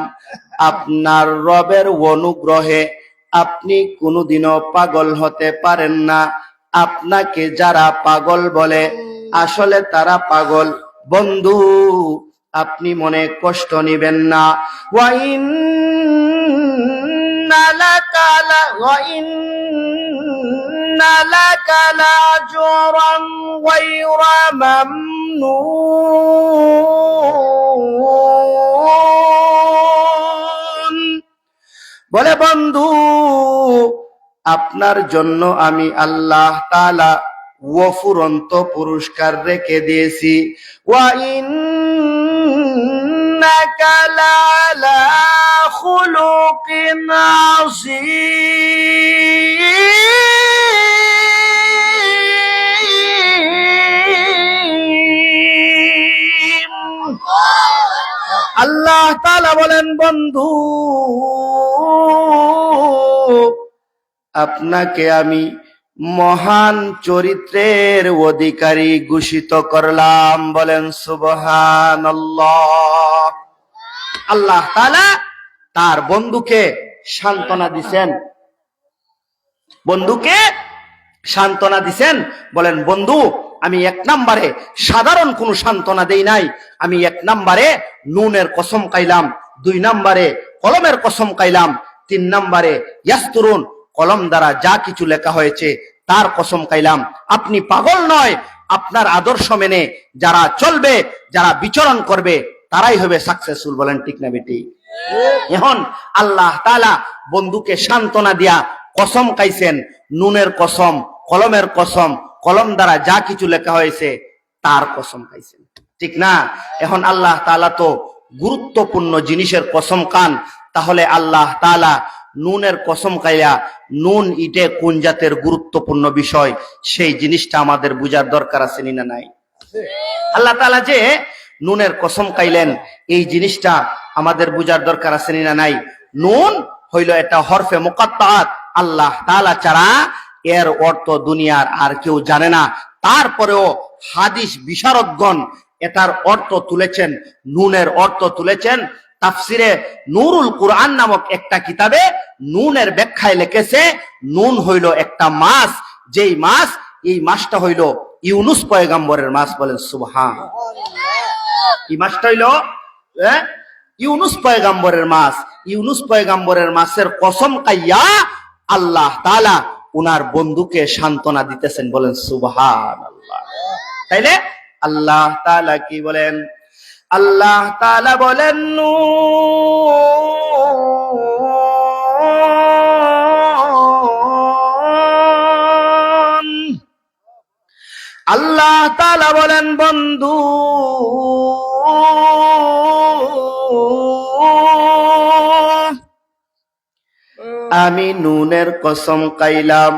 আপনার রবের অনুগ্রহে আপনি কোনোদিনও পাগল হতে পারেন না। আপনাকে যারা পাগল বলে আসলে তারা পাগল। বন্ধু, আপনি মনে কষ্ট নিবেন না। ওয়াইন্না লাকা লাজরান গায়রা মামনুন। বলে বন্ধু, আপনার জন্য আমি আল্লাহ তাআলা অফুরন্ত পুরস্কার রেখে দিয়েছি। ওয়া ইন্নাকা লালা খুলুকিন আযীম। আল্লাহ তাআলা বলেন, বন্ধু, আপনাকে আমি মহান চরিত্রের অধিকারী ঘোষিত করলাম। বলেন সুবহানাল্লাহ। আল্লাহ তাআলা তার বন্ধুকে সান্ত্বনা দিছেন, বন্ধুকে সান্ত্বনা দিছেন। বলেন, বন্ধু, আমি এক নম্বরে সাধারণ কোনো সান্ত্বনা দেই নাই। আমি এক নম্বরে নুনের কসম খাইলাম, 2 নম্বরে কলমের কসম খাইলাম, 3 নম্বরে ইয়াসতুরুন কলম দ্বারা যা কিছু লেখা হয়েছে তার কসম খাইলাম। আপনি পাগল নয়, আপনার আদর্শ মেনে যারা চলবে, যারা বিচরণ করবে, তারাই হবে সাকসেসফুল। বলেন ঠিক না বেটি? এখন আল্লাহ তাআলা বন্ধুকে সান্ত্বনা দিয়া কসম খাইছেন, নুনের কসম, কলমের কসম, কলম দ্বারা যা কিছু লেখা হয়েছে তার কসম খাইছেন, ঠিক না? এখন আল্লাহ তাআলা তো গুরুত্বপূর্ণ জিনিসের কসম খান, তাহলে আল্লাহ তাআলা নুনের কসম খাইয়া, নুন ইটে কোন জাতের গুরুত্বপূর্ণ বিষয় সেই জিনিসটা আমাদের বুঝার দরকার আছে না নাই? আল্লাহ তাআলা যে নুনের কসম খাইলেন এই জিনিসটা আমাদের বুঝার দরকার আছে না নাই? নুন হইল এটা হরফে মুকাত্তাআত, আল্লাহ তাআলা ছাড়া এর অর্থ দুনিয়ার আর কেউ জানে না। তারপরেও হাদিস বিশারদগণ এটার অর্থ তুলেছেন, নুনের অর্থ তুলেছেন। তাফসিরে নূরুল কুরআন নামক একটা কিতাবে নুনের ব্যাখ্যায় লিখেছে, নুন হইল একটা মাছ, যেই মাছ, এই মাছটা হইল ইউনুস পয়গম্বরের মাছ। বলেন সুবহানাল্লাহ। এই মাছটা হইল ইউনুস পয়গম্বরের মাছ। ইউনুস পয়গম্বরের মাছের কসম খাইয়া আল্লাহ তাআলা উনার বন্ধুকে সান্ত্বনা দিতেছেন। বলেন সুবহানাল্লাহ। তাইলে আল্লাহ তাআলা কি বলেন? আল্লাহ তাআলা বলেন, নুন। আল্লাহ তাআলা বলেন, বন্ধু, আমি নুনের কসম খাইলাম।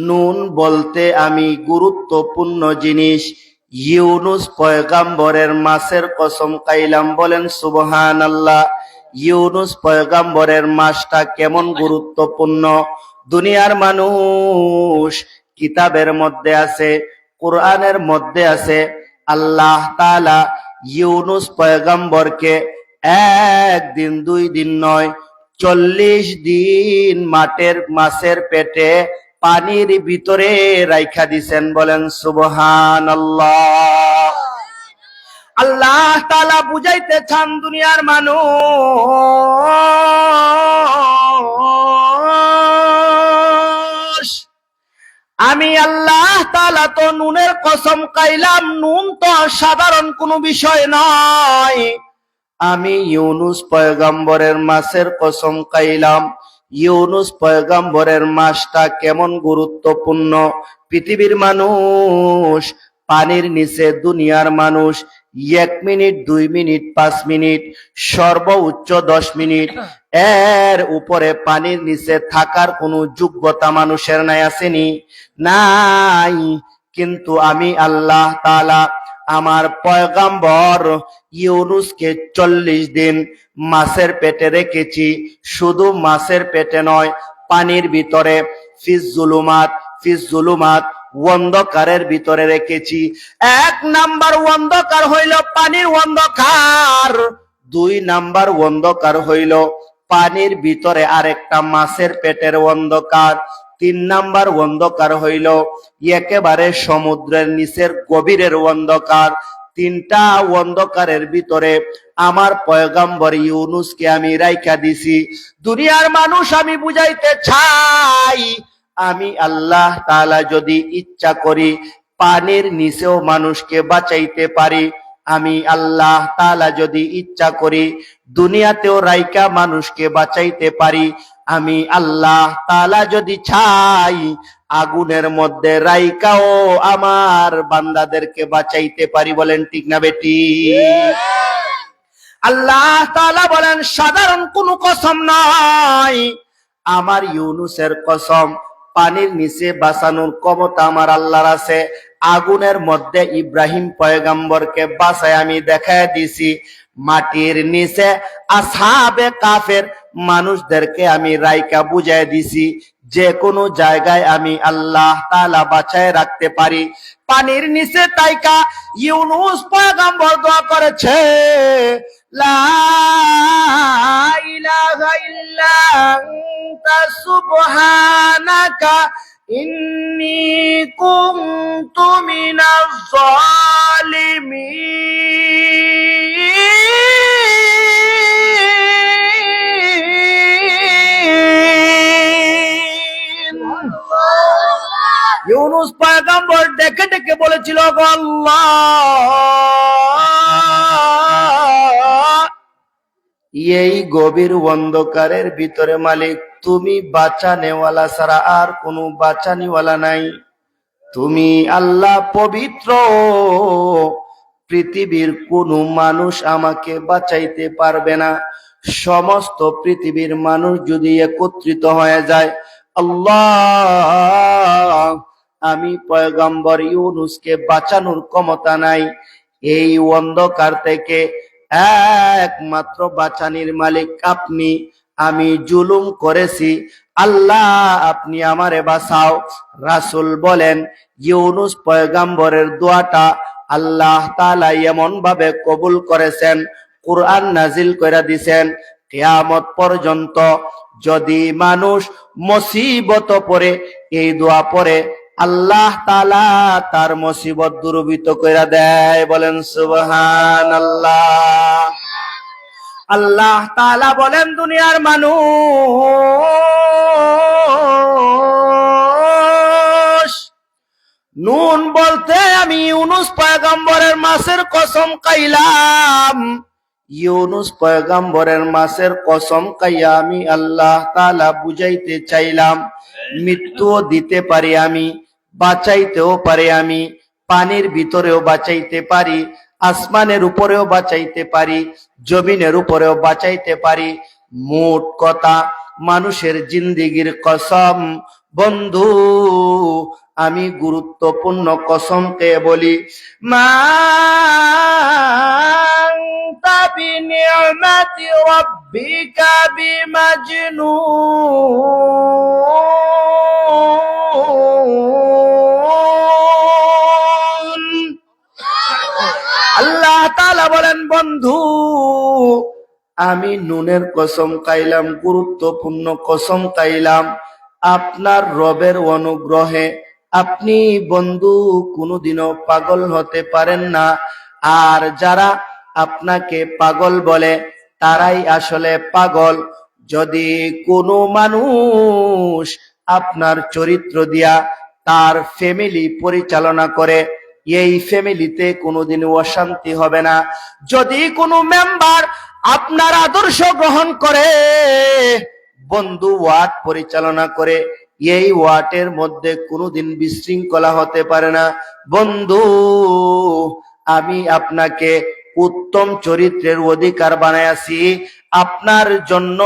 নুন বলতে আমি গুরুত্বপূর্ণ জিনিস ইউনুস পয়গম্বরের মাছের কসম খাইলাম। বলেন সুবহানাল্লাহ। ইউনুস পয়গম্বরের মাছটা কেমন গুরুত্বপূর্ণ? দুনিয়ার মানুষ কিতাবের মধ্যে আছে, কোরআনের মধ্যে আছে, আল্লাহ তাআলা ইউনুস পয়গম্বরকে 1 দিন 2 দিন নয়, 40 দিন মাছের পেটে পানির ভিতরে রাইখা দিছেন। বলেন সুবহানাল্লাহ। আল্লাহ তাআলা বুঝাইতে চান দুনিয়ার মানুষ, আমি আল্লাহ তাআলা তো নুনের কসম খাইলাম। নুন তো সাধারণ কোনো বিষয় নয়। আমি ইউনুস পয়গম্বরের মাছের কসম খাইলাম। ইউনুস পয়গম্বরের মাছটা কেমন গুরুত্বপূর্ণ? পৃথিবীর মানুষ, পানির নিচে দুনিয়ার মানুষ 1 মিনিট, 2 মিনিট, 5 মিনিট, সর্বোচ্চ 10 মিনিট এর উপরে পানির নিচে থাকার কোনো যোগ্যতা মানুষের নাই, আসেনি? নাই। কিন্তু আমি আল্লাহ তাআলা আমার পয়গম্বর ইউনুসকে 40 দিন মাছের পেটে রেখেছি। শুধু মাছের পেটে নয়, পানির ভিতরে, ফিজ জুলুমাত অন্ধকারের ভিতরে রেখেছি। 1 নাম্বার অন্ধকার হইল পানির অন্ধকার, দুই নাম্বার অন্ধকার হইল পানির ভিতরে আরেকটা মাছের পেটের অন্ধকার। তিন নাম্বার অন্ধকার হইল একেবারে সমুদ্রের নিচের গভীরের অন্ধকার। তিনটা অন্ধকারের ভিতরে আমার পয়গম্বর ইউনুসকে আমি রাইখা দিছি। দুনিয়ার মানুষ আমি বুঝাইতে চাই, আমি আল্লাহ তাআলা যদি ইচ্ছা করি পানির নিচেও মানুষকে বাঁচাইতে পারি। আমি আল্লাহ তাআলা যদি ইচ্ছা করি দুনিয়াতেও রাইকা মানুষকে বাঁচাইতে পারি। আমি আল্লাহ তাআলা যদি চাই আগুনের মধ্যে রাইকাও আমার বান্দাদেরকে বাঁচাইতে পারি। বলেন ঠিক না বেটি? আল্লাহ তাআলা বলেন সাধারণ কোনো কসম নয়, আমার ইউনুসের কসম। পানির নিচে বাঁচানোর ক্ষমতা আমার আল্লাহর আছে। আগুনের মধ্যে ইব্রাহিম পয়গম্বরকে বাঁচায় আমি দেখায় দিছি। মাটির নিচে আসহাবে কাফের মানুষদেরকে আমি রাইকা বুঝায় দিছি যে কোনো জায়গায় আমি আল্লাহ তাআলা বাঁচায় রাখতে পারি। পানির নিচে তাইকা ইউনুস পয়গম্বর দোয়া করেছে, লা ইলাহা ইল্লা আনতা সুবহানাকা ইন্নী কুনতু মিনাজ জালিমিন। ইউনুস পয়গম্বর ডেকে ডেকে বলেছিল, গো আল্লাহ, এই গভীর অন্ধকারের ভিতরে মালিক তুমি বাঁচানেওয়ালা ছাড়া আর কোনো বাঁচানিওয়ালা নাই। তুমি আল্লাহ পবিত্র, পৃথিবীর কোনো মানুষ আমাকে বাঁচাইতে পারবে না। সমস্ত পৃথিবীর মানুষ যদি একত্রিত হয়ে যায়, আল্লাহ আমি পয়গম্বর ইউনুসকে বাঁচানোর ক্ষমতা নাই। এই অন্ধকার থেকে একমাত্র বাঁচানির মালিক আপনি। আমি জুলুম করেছি, আল্লাহ আপনি আমারে বাঁচাও। রাসূল বলেন ইউনুস পয়গম্বরের দোয়াটা আল্লাহ তাআলা এমন ভাবে কবুল করেছেন, কুরআন নাজিল করে দিয়েছেন, কিয়ামত পর্যন্ত যদি মানুষ মুসিবত পড়ে এই দোয়া পড়ে আল্লাহ তাআলা তার মুসিবত দূরীভূত করে দেয়। বলেন সুবহানাল্লাহ। আল্লাহ তাআলা বলেন দুনিয়ার মানুষ, নুন বলতে আমি ইউনুস পয়গম্বরের মাছের কসম খাইলাম। ইউনুস পয়গম্বরের মাছের কসম খাইয়া আমি আল্লাহ তাআলা বুঝাইতে চাইলাম মৃত্যুও দিতে পারি আমি, বাঁচাইতেও পারি আমি, পানির ভিতরেও বাঁচাইতে পারি, আসমানের উপরেও বাঁচাইতে পারি, জমিনের উপরেও বাঁচাইতে পারি। মোট কথা মানুষের জিন্দেগির কসম। বন্ধু আমি গুরুত্বপূর্ণ কসমকে বলি, মা আনতা বিনিআমাতি রাব্বিকা বিমাজনুন। আল্লাহ তাআলা বলেন বন্ধু আমি নুনের কসম খাইলাম, গুরুত্বপূর্ণ কসম খাইলাম। আপনার রবের অনুগ্রহে আপনি বন্ধু কোনোদিনও পাগল হতে পারেন না। আর যারা আপনাকে পাগল বলে তারাই আসলে পাগল। যদি কোনো মানুষ আপনার চরিত্র দিয়া তার ফ্যামিলি পরিচালনা করে, এই ফ্যামিলিতে কোনোদিন অশান্তি হবে না। যদি কোনো মেম্বার আপনার আদর্শ গ্রহণ করে, বন্ধু ওয়ার্ড পরিচালনা করে, এই ওয়ার্ডের মধ্যে কোনোদিন বিশৃঙ্খলা হতে পারে না। বন্ধু আমি আপনাকে উত্তম চরিত্রের অধিকার বানাইয়াছি, আপনার জন্য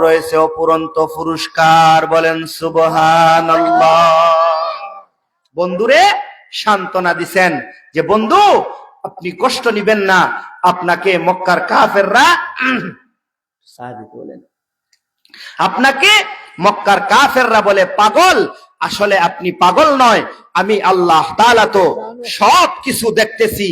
রয়েছে অপুরন্ত পুরস্কার। বলেন সুবহানাল্লাহ। বন্ধুরে সান্ত্বনা দিছেন যে বন্ধু আপনি কষ্ট নিবেন না, আপনাকে মক্কার কাফেররা বলেন, আপনাকে মক্কার কাফেররা বলে পাগল, আসলে আপনি পাগল নয়, আমি আল্লাহ তাআলা তো সব কিছু দেখতেছি।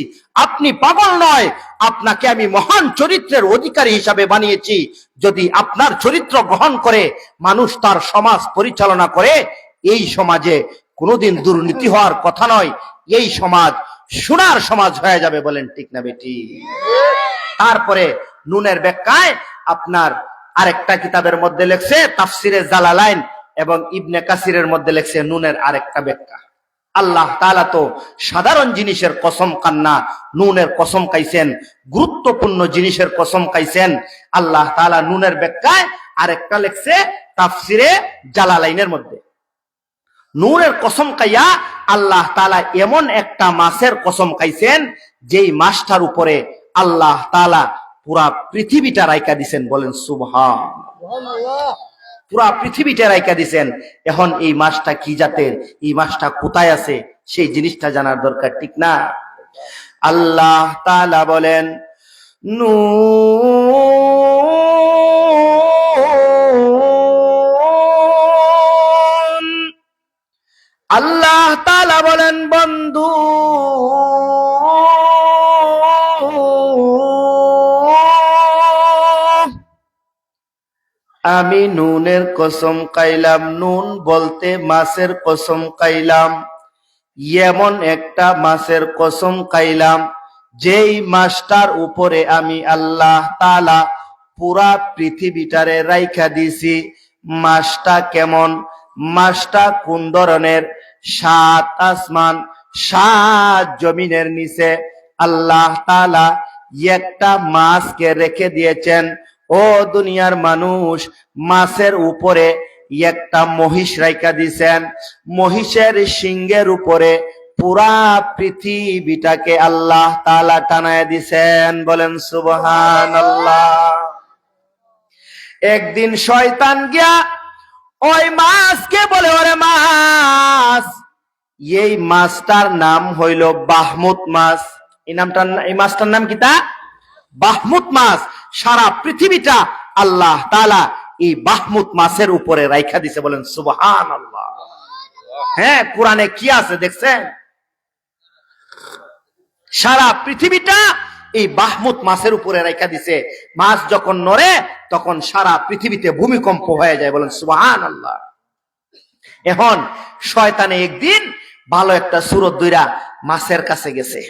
আপনি পাগল নয়, আপনাকে আমি মহান চরিত্রের অধিকারী হিসাবে বানিয়েছি। যদি আপনার চরিত্র গ্রহণ করে মানুষ তার সমাজ পরিচালনা করে, এই সমাজে কোনোদিন দুর্নীতি হওয়ার কথা নয়। এই সমাজ সোনার সমাজ হয়ে যাবে। বলেন ঠিক না বেটি? তারপরে নুনের ব্যাখ্যায় আপনার আরেকটা কিতাবের মধ্যে লেখছে তাফসিরে জালালাইন এবং ইবনে কাসিরের মধ্যে লেখছে নুনের আরেকটা ব্যাখ্যা। আল্লাহ তাআলা তো সাধারণ জিনিসের কসম খান না, নুনের কসম খাইছেন, গুরুত্বপূর্ণ জিনিসের কসম খাইছেন। আল্লাহ তাআলা নুনের ব্যাখ্যায় আরেকটা লেখছে তাফসিরে জালালাইনের মধ্যে। নুনের কসম খাইয়া আল্লাহ তাআলা এমন একটা মাছের কসম খাইছেন যেই মাছটার উপরে আল্লাহ তাআলা পুরা পৃথিবীটা রাইখা দিছেন। বলেন সুবহানাল্লাহ। পুরা পৃথিবীটা রাইখা দিছেন। এখন এই মাছটা কি জাতের, এই মাছটা কোথায় আছে, সেই জিনিসটা জানার দরকার, ঠিক না? আল্লাহ তাআলা বলেন নুন, আল্লাহ তাআলা বলেন বন্ধু আমি নুনের কসম খাইলাম। নুন বলতে মাছের কসম খাইলাম। এমন একটা মাছের কসম খাইলাম যেই মাছটার উপরে আমি আল্লাহ তাআলা পুরা পৃথিবীটারে রাইখা দিছি। মাছটা কেমন, মাছটা কোন ধরনের? 7 আসমান 7 জমিনের নিচে আল্লাহ তাআলা একটা মাছকে রেখে দিয়েছেন। ও দুনিয়ার মানুষ, মাছের উপরে একটা মহিষ রাইখা দিয়েছেন। মহিষের সিংহের উপরে পুরা পৃথিবীটাকে আল্লাহ তাআলা টানায় দিয়েছেন। বলেন সুবহানাল্লাহ। একদিন শয়তান গিয়া ওই মাছকে বলে, ওরে মাছ, এই মাছটার নাম হইল বাহমুত মাছ। এই মাছটার নাম কি? তা বাহমুত মাছ। সারা পৃথিবীটা আল্লাহ তাআলা এই বাহমুত মাছের উপরে রাইখা দিছে। বলেন সুবহানাল্লাহ। হ্যাঁ, কোরআনে কি আছে দেখছেন? সারা পৃথিবীটা এই বাহমুত মাছের উপরে রাইখা দিছে। মাছ যখন নড়ে তখন সারা পৃথিবীতে ভূমিকম্প হয়ে যায়। বলেন সুবহানাল্লাহ। এখন শয়তানে একদিন ভালো একটা সূরত দুইরা মাছের কাছে গেছে।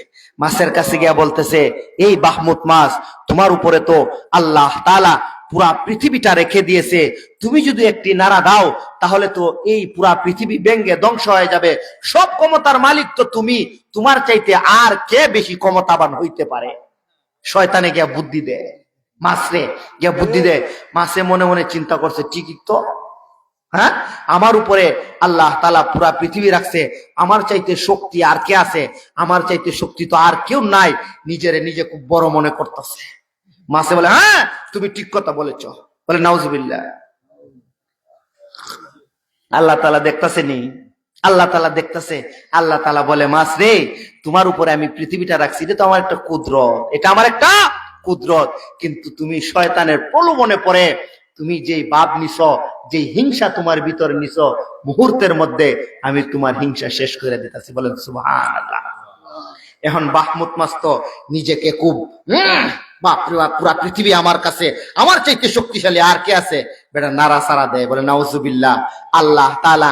মাছের কাছে গিয়া বলতেছে, এই বাহমুত মাছ, তোমার উপরে তো আল্লাহ তাআলা পুরা পৃথিবীটা রেখে দিয়েছে। তুমি যদি একটি নাড়া দাও তাহলে তো এই পুরা পৃথিবী ভেঙে ধ্বংস হয়ে যাবে। সব ক্ষমতার মালিক তো তুমি, তোমার চাইতে আর কে বেশি ক্ষমতাবান হইতে পারে? শয়তানে গিয়া বুদ্ধি দেয়, মাছরে গিয়া বুদ্ধি দেয়। মাছে মনে মনে চিন্তা করছে, ঠিকই তো, হ্যাঁ, আমার উপরে আল্লাহ তাআলা পুরা পৃথিবী রাখছে, আমার চাইতে শক্তি আর কে আছে? আমার চাইতে শক্তি তো আর কেউ নাই। নিজেরে নিজে খুব বড় মনে করতেছে। মাছে বলে, হ্যাঁ তুমি ঠিক কথা বলেছ। বলে নাউজুবিল্লাহ। আল্লাহ তাআলা দেখতেছে নি? আল্লাহ তাআলা দেখতেছে। আল্লাহ তাআলা বলে, মাছ রে, তোমার উপরে আমি পৃথিবীটা রাখছি, এটা তো আমার একটা কুদরত, এটা আমার একটা কুদরত। কিন্তু তুমি শয়তানের প্রলোভনে পড়ে তুমি যেই ভাব নিছ, যেই হিংসা তোমার ভিতরে নিছ, মুহূর্তের মধ্যে আমি তোমার হিংসা শেষ করে দিতেছি। বলেন সুবহানাল্লাহ। এখন বাহমুত মাছ তো নিজেকে খুব, বাপরে বাপ, পুরা পৃথিবী আমার কাছে, আমার চাইতে শক্তিশালী আর কে আছে? বেটা নাড়া সারা দেয়। বলে নাউজুবিল্লাহ। আল্লাহ তাআলা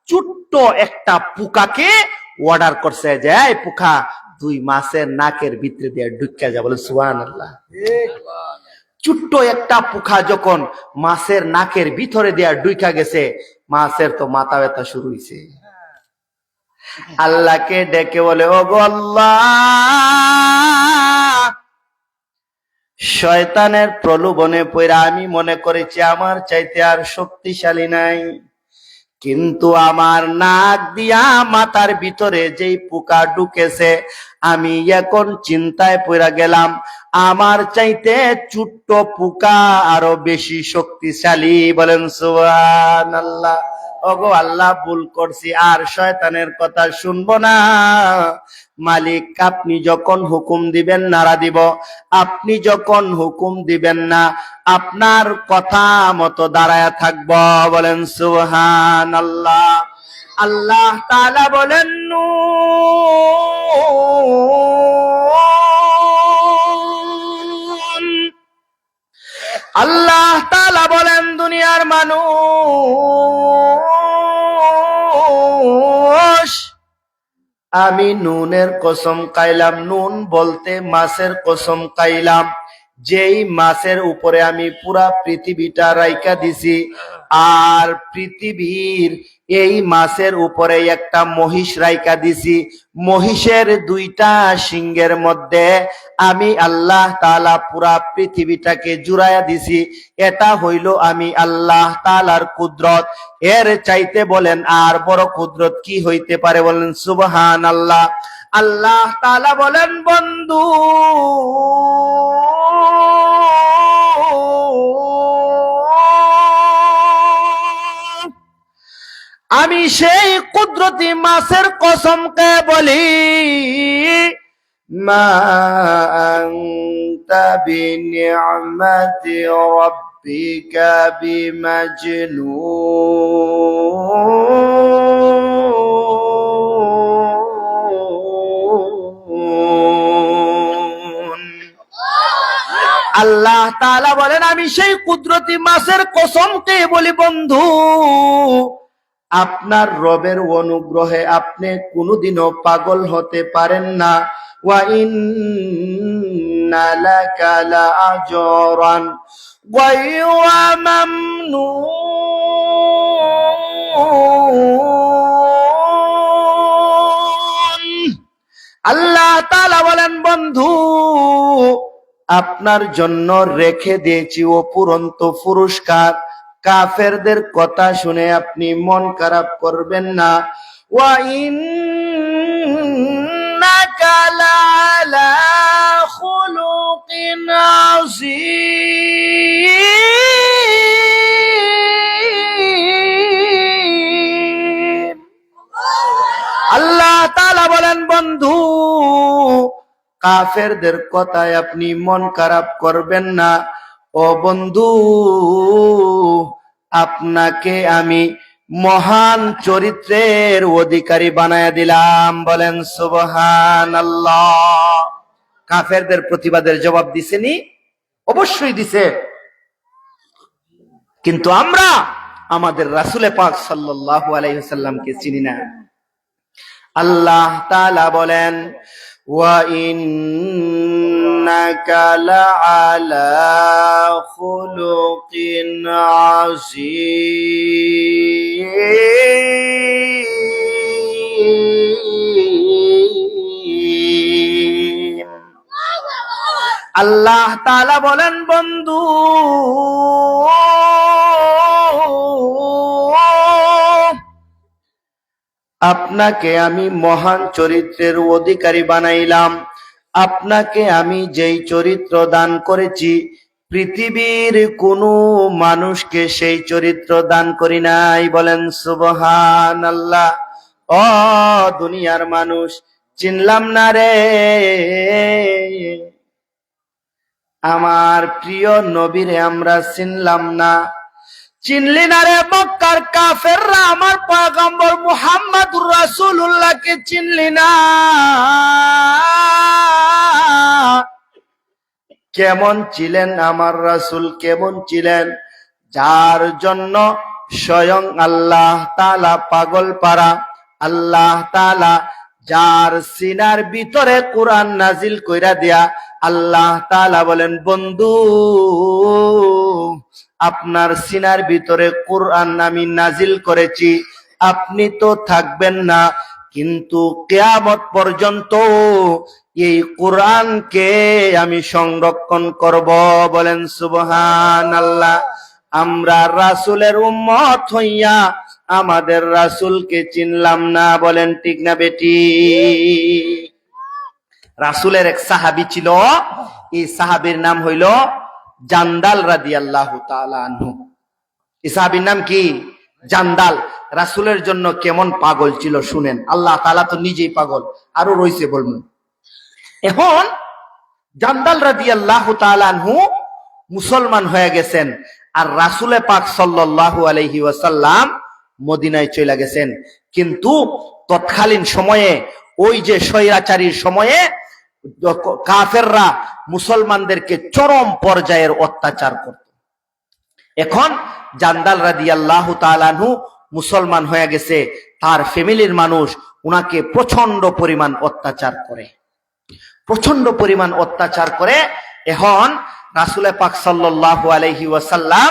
ছোট্ট একটা পোকাকে অর্ডার করছে যে, এই পোকা, তুই মাছের নাকের ভিতরে দিয়ে ঢুকিয়া যা। বলে সুবহানাল্লাহ। ছোট্ট একটা পোকা যখন মাছের নাকের ভিতরে দিয়ে ঢুকা গেছে, মাছের তো মাথা ব্যথা শুরু হয়েছে। আল্লাহকে ডেকে বলে, ও গো আল্লাহ, শয়তানের প্রলোভনে পড়া আমি মনে করেছি আমার চাইতে আর শক্তিশালী নাই, কিন্তু আমার নাক দিয়া মাথার ভিতরে যেই পোকা ঢুকেছে, আমি এখন চিন্তায় পড়ে গেলাম, আমার চাইতে ছোট্ট পোকা আরো বেশি শক্তিশালী। বলেন সুবহানাল্লাহ। ওগো আল্লাহ, ভুল করছি, আর শয়তানের কথা শুনবো না। মালিক, আপনি যখন হুকুম দিবেন নাড়া দিব, আপনি যখন হুকুম দিবেন না আপনার কথা মতো দাঁড়ায় থাকবো। বলেন সুবহানাল্লাহ। আল্লাহ তাআলা বলেন নুন। আল্লাহ তাআলা বলেন দুনিয়ার মানুষ, আমি নুনের কসম খাইলাম। নুন বলতে মাছের কসম খাইলাম, যেই মাছের উপরে আমি পুরা পৃথিবীটা রাইখা দিছি, আর পৃথিবীর এই মাছের উপরে একটা মহিষ রাইখা দিছি। মহিষের দুইটা সিংহের মধ্যে আমি আল্লাহ তাআলা পুরা পৃথিবীটাকে জুড়াইয়া দিছি। এটা হইল আমি আল্লাহ তাআলার কুদরত। এর চাইতে বলেন আর বড় কুদরত কি হইতে পারে? বলেন সুবহানাল্লাহ। আল্লাহ তাআলা বলেন বন্ধু, আমি সেই কুদরতি মাছের কসমকে বলি, মা আনতা বিনিআমাতি রাব্বিকা বিমাজনুন। আল্লাহ তাআলা বলেন আমি সেই কুদরতি মাছের কসমকে বলি বন্ধু, আপনার রবের অনুগ্রহে আপনি কোনোদিনও পাগল হতে পারেন না। ওয়া ইন্না লাকা লাআজরান গায়রা মামনুন। আল্লাহ তাআলা বলেন বন্ধু, আপনার জন্য রেখে দিয়েছি অপুরন্ত পুরস্কার। কাফেরদের কথা শুনে আপনি মন খারাপ করবেন না। ওয়া ইন্নাকা লাআলা খুলুকিন আযীম। আল্লাহ তাআলা বলেন বন্ধু, কাফেরদের কথায় আপনি মন খারাপ করবেন না। ও বন্ধু, আপনাকে আমি মহান চরিত্রের অধিকারী বানায়া দিলাম। বলেন সুবহানাল্লাহ। কাফেরদের প্রতিবাদের জবাব দিছেনি? অবশ্যই দিছে। কিন্তু আমরা আমাদের রাসূলে পাক সাল্লাল্লাহু আলাইহি ওয়াসাল্লামকে চিনি না। আল্লাহ তাআলা বলেন ওয়া ইন্নাকা লাআলা খুলুকিন আযীম। আল্লাহ তাআলা বলেন বন্ধু, আপনাকে আমি মহান চরিত্রের অধিকারী বানাইলাম। আপনাকে আমি যেই চরিত্র দান করেছি, পৃথিবীর কোনো মানুষকে সেই চরিত্র দান করি নাই। বলেন সুবহানাল্লাহ। ও দুনিয়ার মানুষ, চিনলাম না রে আমার প্রিয় নবীরে, আমরা চিনলাম না। চিনলি না রে মক্কার কাফেররা আমার পয়গম্বর মুহাম্মদুর রাসূলুল্লাহকে চিনলি না। কেমন ছিলেন আমার রাসূল, কেমন ছিলেন? যার জন্য স্বয়ং আল্লাহ তাআলা পাগল পারা। আল্লাহ তাআলা যার সিনার ভিতরে কোরআন নাজিল কইরা দিয়া, আল্লাহ তাআলা বলেন বন্ধু, আপনার সিনার ভিতরে কোরআন আমি নাজিল করেছি। আপনি তো থাকবেন না, কিন্তু কিয়ামত পর্যন্ত এই কোরআনকে আমি সংরক্ষণ করব। বলেন সুবহানাল্লাহ। আমরা রাসূলের উম্মত হইয়া আমাদের রাসূলকে চিনলাম না। বলেন ঠিক না বেটি? রাসূলের এক সাহাবী ছিল, এই সাহাবীর নাম হইল জান্দাল রাদিয়াল্লাহু তাআলা আনহু। এই সাহাবীর নাম কি? জান্দাল। রাসূলের জন্য কেমন পাগল ছিল শুনেন। আল্লাহ তাআলা তো নিজেই পাগল, আরো রইছে বলবো। এখন জান্দাল রাদিয়াল্লাহু তাআলা আনহু মুসলমান হয়ে গেছেন, আর রাসূলে পাক সাল্লাল্লাহু আলাইহি ওয়াসাল্লাম মদিনায় চলে গেছেন। কিন্তু তৎকালীন সময়ে ওই যে স্বৈরাচারীর সময়ে কাফেররা মুসলমানদেরকে চরম পর্যায়ের অত্যাচার করত। এখন জান্দাল রাদিয়াল্লাহু তাআলা আনহু মুসলমান হয়ে গেছে, তার ফ্যামিলির মানুষ উনাকে প্রচন্ড পরিমাণ অত্যাচার করে, প্রচন্ড পরিমাণ অত্যাচার করে। এখন রাসূল পাক সাল্লাল্লাহু আলাইহি ওয়াসাল্লাম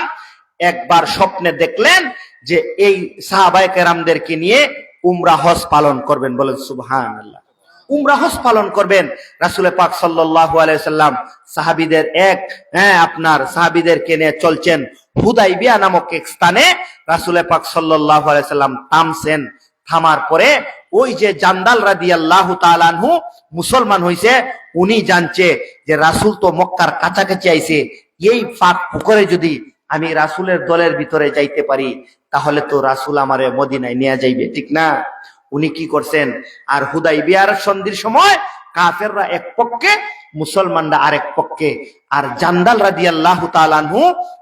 একবার স্বপ্নে দেখলেন যে এই সাহাবায়ে কেরামদেরকে নিয়ে উমরা হজ পালন করবেন। বলেন সুবহানাল্লাহ। উমরা হজ পালন করবেন। রাসূল পাক সাল্লাল্লাহু আলাইহি ওয়াসাল্লাম সাহাবীদের আপনার সাহাবীদেরকে নিয়ে চলছেন হুদাইবিয়া নামক এক স্থানে। রাসূল পাক সাল্লাল্লাহু আলাইহি ওয়াসাল্লাম থামছেন। থামার পরে ওই যে জান্দাল রাদিয়াল্লাহু তাআলা আনহু মুসলমান হইছে, উনি জানছে যে রাসূল তো মক্কার কাছাকাছি আইছে, এই ফাঁক পুকুরে যদি আমি রাসূলের দলের ভিতরে যাইতে পারি তাহলে তো রাসূল আমারে মদিনায় নিয়ে যাইবে, ঠিক না? উনি কি করছেন, আর হুদাইবিয়ার সন্ধির সময় কাফেররা এক পক্ষে, মুসলমানরা আরেক পক্ষে। আর জান্দাল রাদিয়াল্লাহু তাআলা আনহু,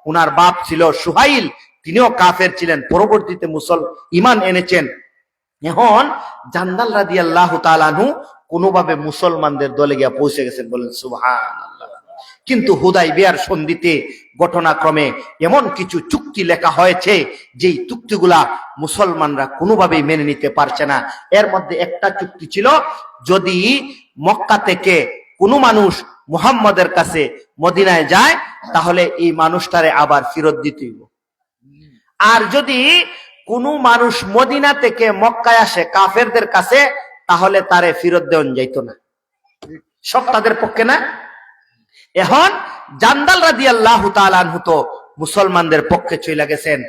উনার বাপ ছিল সুহাইল, তিনিও কাফের ছিলেন, পরবর্তীতে ঈমান এনেছেন। এখন জান্দাল রাদিয়াল্লাহু তাআলা আনহু কোনোভাবে মুসলমানদের দলে গিয়ে পৌঁছে গেছেন। বলেন সুবহানাল্লাহ। কিন্তু হুদাইবিয়ার সন্ধিতে ঘটনাক্রমে এমন কিছু চুক্তি লেখা হয়েছে যেই চুক্তিগুলা মুসলমানরা কোনোভাবেই মেনে নিতে পারছে না। এর মধ্যে একটা চুক্তি ছিল, যদি মক্কা থেকে কোনো মানুষ মুহাম্মদের কাছে মদিনায় যায় তাহলে এই মানুষটারে আবার ফেরত দিতে হইব। আর যদি কোনো মানুষ মদিনা থেকে মক্কায় আসে কাফেরদের কাছে তাহলে তারে ফেরত দেওয়া যাইত না। সব তাদের পক্ষে না। এখন জান্দাল রাদিয়াল্লাহু তাআলা আনহু তো মুসলমানদের পক্ষে চলে গেছেন।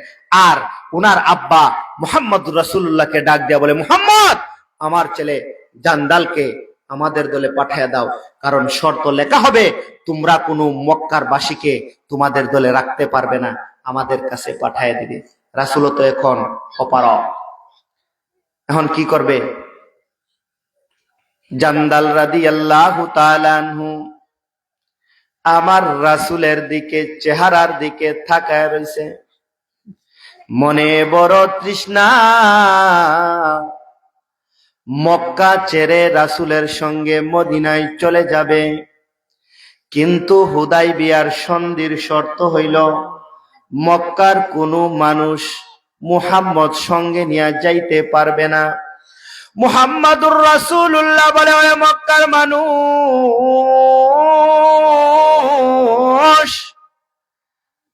আর উনার আব্বা মুহাম্মদুর রাসূলুল্লাহকে ডাক দিয়া বলে, মুহাম্মদ, আমার ছেলে জান্দালকে আমাদের দলে পাঠিয়ে দাও, কারণ শর্ত লেখা হবে তোমরা কোনো মক্কার বাসীকে তোমাদের দলে রাখতে পারবে না, আমাদের কাছে পাঠিয়ে দিবে। রাসূল তো এখন অপারগ, এখন কি করবে? জান্দাল রাদিয়াল্লাহু তাআলা আনহু আমার রাসূলের দিকে, চেহারার দিকে তাকায় রইছে, মনে বড় তৃষ্ণা, মক্কা ছেড়ে রাসূলের সঙ্গে মদিনায় চলে যাবে। কিন্তু হুদাইবিয়ার সন্ধির শর্ত হইল মক্কার কোনো মানুষ মুহাম্মদ সঙ্গে নিয়ে যাইতে পারবে না। মুহাম্মাদুর রাসূলুল্লাহ বলে, ওই মক্কার মানুষ,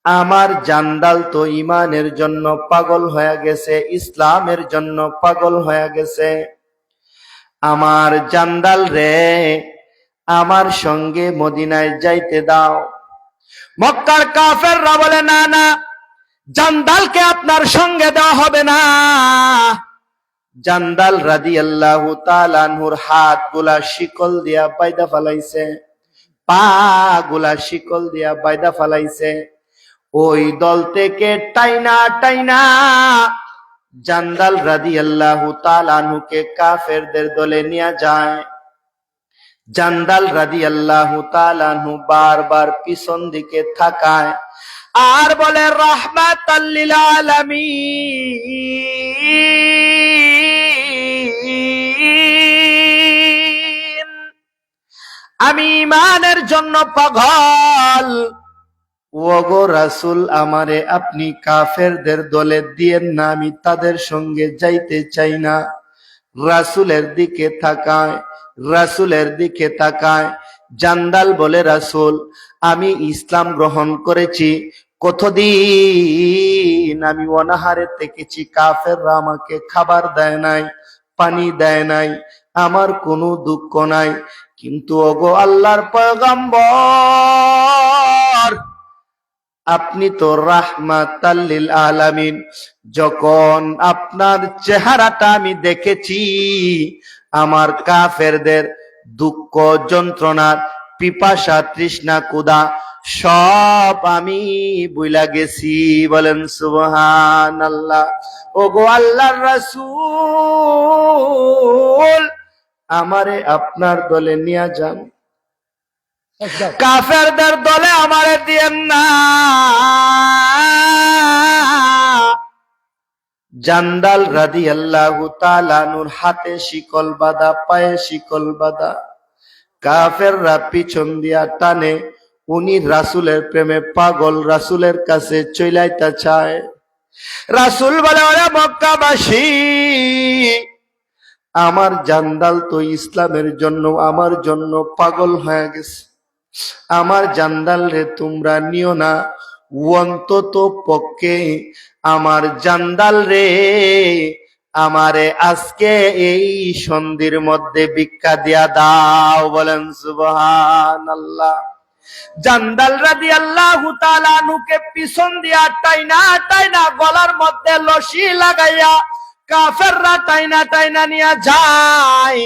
আমার জান্দাল তো ঈমানের জন্য পাগল হয়ে গেছে, ইসলামের জন্য পাগল হয়ে গেছে। আমার জান্দাল রে আমার সঙ্গে মদিনায় যাইতে দাও। মক্কার কাফেররা বলে, না না, জান্দালকে আপনার সঙ্গে দেওয়া হবে না। জান্দাল রাদিয়াল্লাহু তাআলা আনহুর হাত গুলা শিকল দিয়া বাইদা ফালাইছে, পা গুলা শিকল দিয়া বাইদা ফালাইছে। ওই দল থেকে টাইনা টাইনা জান্দাল রাদিয়াল্লাহু তাআলা আনহুকে কাফেরদের দলে নিয়ে যায়। জান্দাল রাদিয়াল্লাহু তাআলা আনহু বারবার পিছন দিকে তাকায় আর বলে, রাহমাতাল লিল আলামিন, আমি ঈমানের জন্য পাগল। ওগো রাসূল, আমারে আপনি কাফেরদের দলে দিয়েন না, আমি তাদের সঙ্গে যাইতে চাই না। রাসূলের দিকে তাকায়, রাসূলের দিকে তাকায়। জান্দাল বলে, রাসূল, আমি ইসলাম গ্রহণ করেছি, কতদিন আমি অনাহারে থেকেছি, কাফেররা আমাকে খাবার দেয় নাই, পানি দেয় নাই, আমার কোনো দুঃখ নাই। কিন্তু ওগো আল্লাহর পয়গম্বর, আপনি তো রাহমাতাল লিল আলামিন। যখন আপনার চেহারাটা আমি দেখেছি, আমার কাফেরদের দুঃখ যন্ত্রণার পিপাসা তৃষ্ণা ক্ষুধা সব আমি বুইলা গেছি। বলেন সুবহানাল্লাহ। ওগো আল্লাহর রাসূল, আমারে আপনার দলে নিয়ে যান, কাফেরদের দলে আমারে দিয়েন না। জান্দাল রাদিয়াল্লাহু তাআলা আনহুর হাতে শিকল বাঁধা, পায়ে শিকল বাঁধা। কাফেররা পিছন দিয়া টানে, উনি রাসূলের প্রেমে পাগল, রাসূলের কাছে চইলাইতে চায়। রাসূল বলে, ওরে মক্কাবাসী, আমার জান্দাল তো ইসলামের জন্য, আমার জন্য পাগল হয়ে গেছে। আমার জান্দাল রে তোমরা নিও না, অন্তত পক্ষে আমার জান্দাল রে আমারে আজকে এই সন্ধির মধ্যে ভিক্ষা দিয়া দাও। বলেন সুবহানাল্লাহ। জান্দাল রাদিয়াল্লাহু তাআলা আনহুকে পিছন দিয়া টাইনা টাইনা গলার মধ্যে রশি লাগাইয়া কাফেররা টাইনা টাইনা নিয়ে যায়।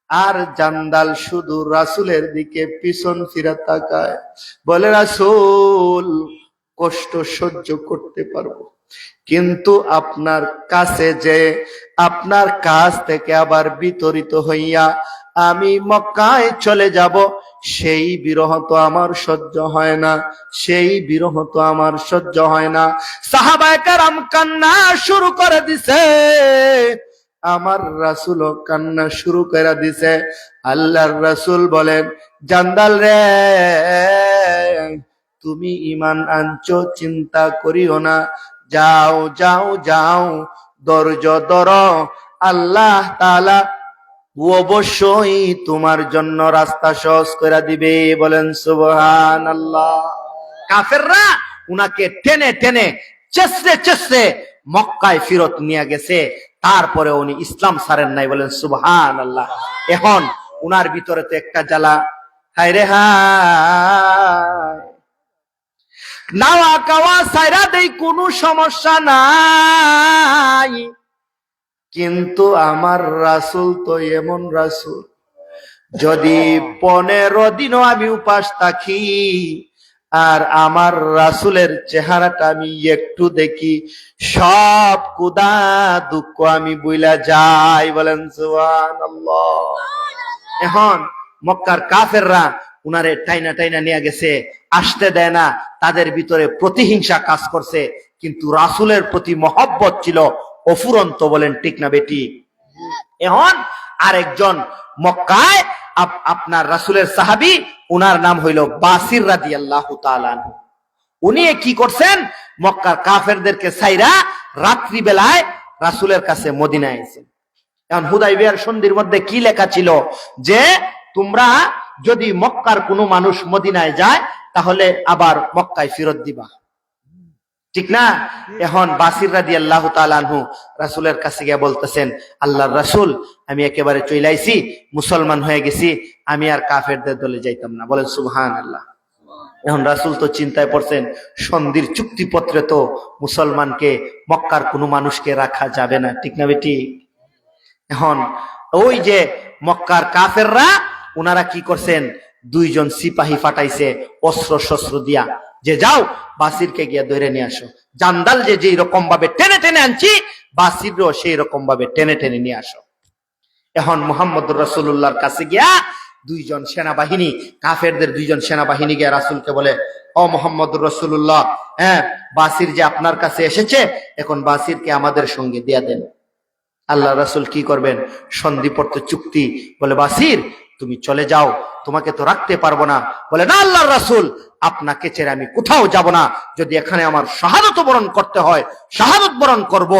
আর জান্দাল শুধু রাসূলের দিকে পিছন ফিরে তাকায়, বলে, রাসূল, কষ্ট সহ্য করতে পারবো, কিন্তু আপনার কাছে যে আপনার কাছ থেকে আবার বিতরিত হইয়া আমি মক্কায় চলে যাব, সেই বিরহ তো আমার সহ্য হয় না, সেই বিরহ তো আমার সহ্য হয় না। সাহাবায়ে কেরাম কান্না শুরু করে দিছে, আমার রাসূলও কান্না শুরু করে দিছে। আল্লাহর রাসূল বলেন, জান্দাল রে, তুমি ঈমান আনছো, চিন্তা করিও না, যাও যাও যাও, ধৈর্য ধরো, আল্লাহ তাআলা অবশ্যই তোমার জন্য রাস্তা সহজ করে দিবে। বলেন সুবহানাল্লাহ। কাফেররা উনাকে টেনে টেনে চেষ্টা চেষ্টা মক্কায় ফিরত নিয়ে গেছে, তারপরে উনি ইসলাম ছাড়েন নাই। বলেন সুবহানাল্লাহ। এখন উনার ভিতরে তো একটা জ্বালা, হায় রে হায়, নাওয়া কাওয়া সাইরা দেই কোনো সমস্যা নাই, কিন্তু আমার রাসূল তো এমন রাসূল, যদি 15 দিনও আমি উপাস থাকি আর আমার রাসূলের চেহারাটা আমি একটু দেখি, সব কুদা দুঃখ আমি বুইলা যাই। বলেন সুবহানাল্লাহ। এখন মক্কার কাফেররা উনারে টাইনা টাইনা নিয়ে গেছে, আসতে দেয় না, তাদের ভিতরে প্রতিহিংসা কাজ করছে, কিন্তু রাসূলের প্রতি মহব্বত ছিল অফুরন্ত। বলেন ঠিক না বেটি? এখন আরেকজন মক্কায় আপনার রাসূলের সাহাবী, উনার নাম হইল বাসির রাদিয়াল্লাহু তাআলা আনহু। উনি কি করছেন, মক্কার কাফেরদেরকে ছাইরা রাত্রি বেলায় রাসূলের কাছে মদিনায় এসেছেন। এখন হুদাইবিয়ার সন্ধির মধ্যে কি লেখা ছিল, যে তোমরা যদি মক্কার কোনো মানুষ মদিনায় যায় তাহলে আবার মক্কায় ফেরত দিবা, ঠিক না? এখন বাসির রাদিয়াল্লাহু তাআলা আনহু রাসূলের কাছে গিয়ে বলতেছেন, আল্লাহর রাসূল, আমি একেবারে চইলাইছি, মুসলমান হয়ে গেছি, আমি আর কাফেরদের দলে যাইতাম না। বলেন সুবহানাল্লাহ। এখন রাসূল তো চিন্তায় পড়ছেন, সন্ধির চুক্তিপত্রে তো মুসলমানকে, মক্কার কোনো মানুষকে রাখা যাবে না, ঠিক না বেটি? এখন ওই যে মক্কার কাফেররা ওনারা কি করছেন, 2 জন সিপাহী পাঠাইছে অস্ত্র শস্ত্র দিয়া, যে যাও বাসিরকে গিয়া ধরে নিয়ে আসো। জান্দাল যে যেই রকম ভাবে টেনে টেনে আনছি, বাসিরও সেই রকম ভাবে টেনে টেনে নিয়ে আসো। এখন মুহাম্মদুর রাসূলুল্লাহর কাছে গিয়া 2 জন সেনাবাহিনী, কাফেরদের 2 জন সেনাবাহিনী গিয়া রাসূলকে বলে, ও মুহাম্মদুর রাসূলুল্লাহ, হ্যাঁ, বাসির যে আপনার কাছে এসেছে, এখন বাসিরকে আমাদের সঙ্গে দিয়া দেন। আল্লাহ রাসূল কি করবেন, সন্ধিপত্র চুক্তি, বলে, বাসির তুমি চলে যাও, তোমাকে তো রাখতে পারবো না। বলে, না আল্লাহ রাসূল, আপনাকে ছেড়ে আমি কোথাও যাব না, যদি এখানে আমার শাহাদাত বরণ করতে হয় শাহাদাত বরণ করব,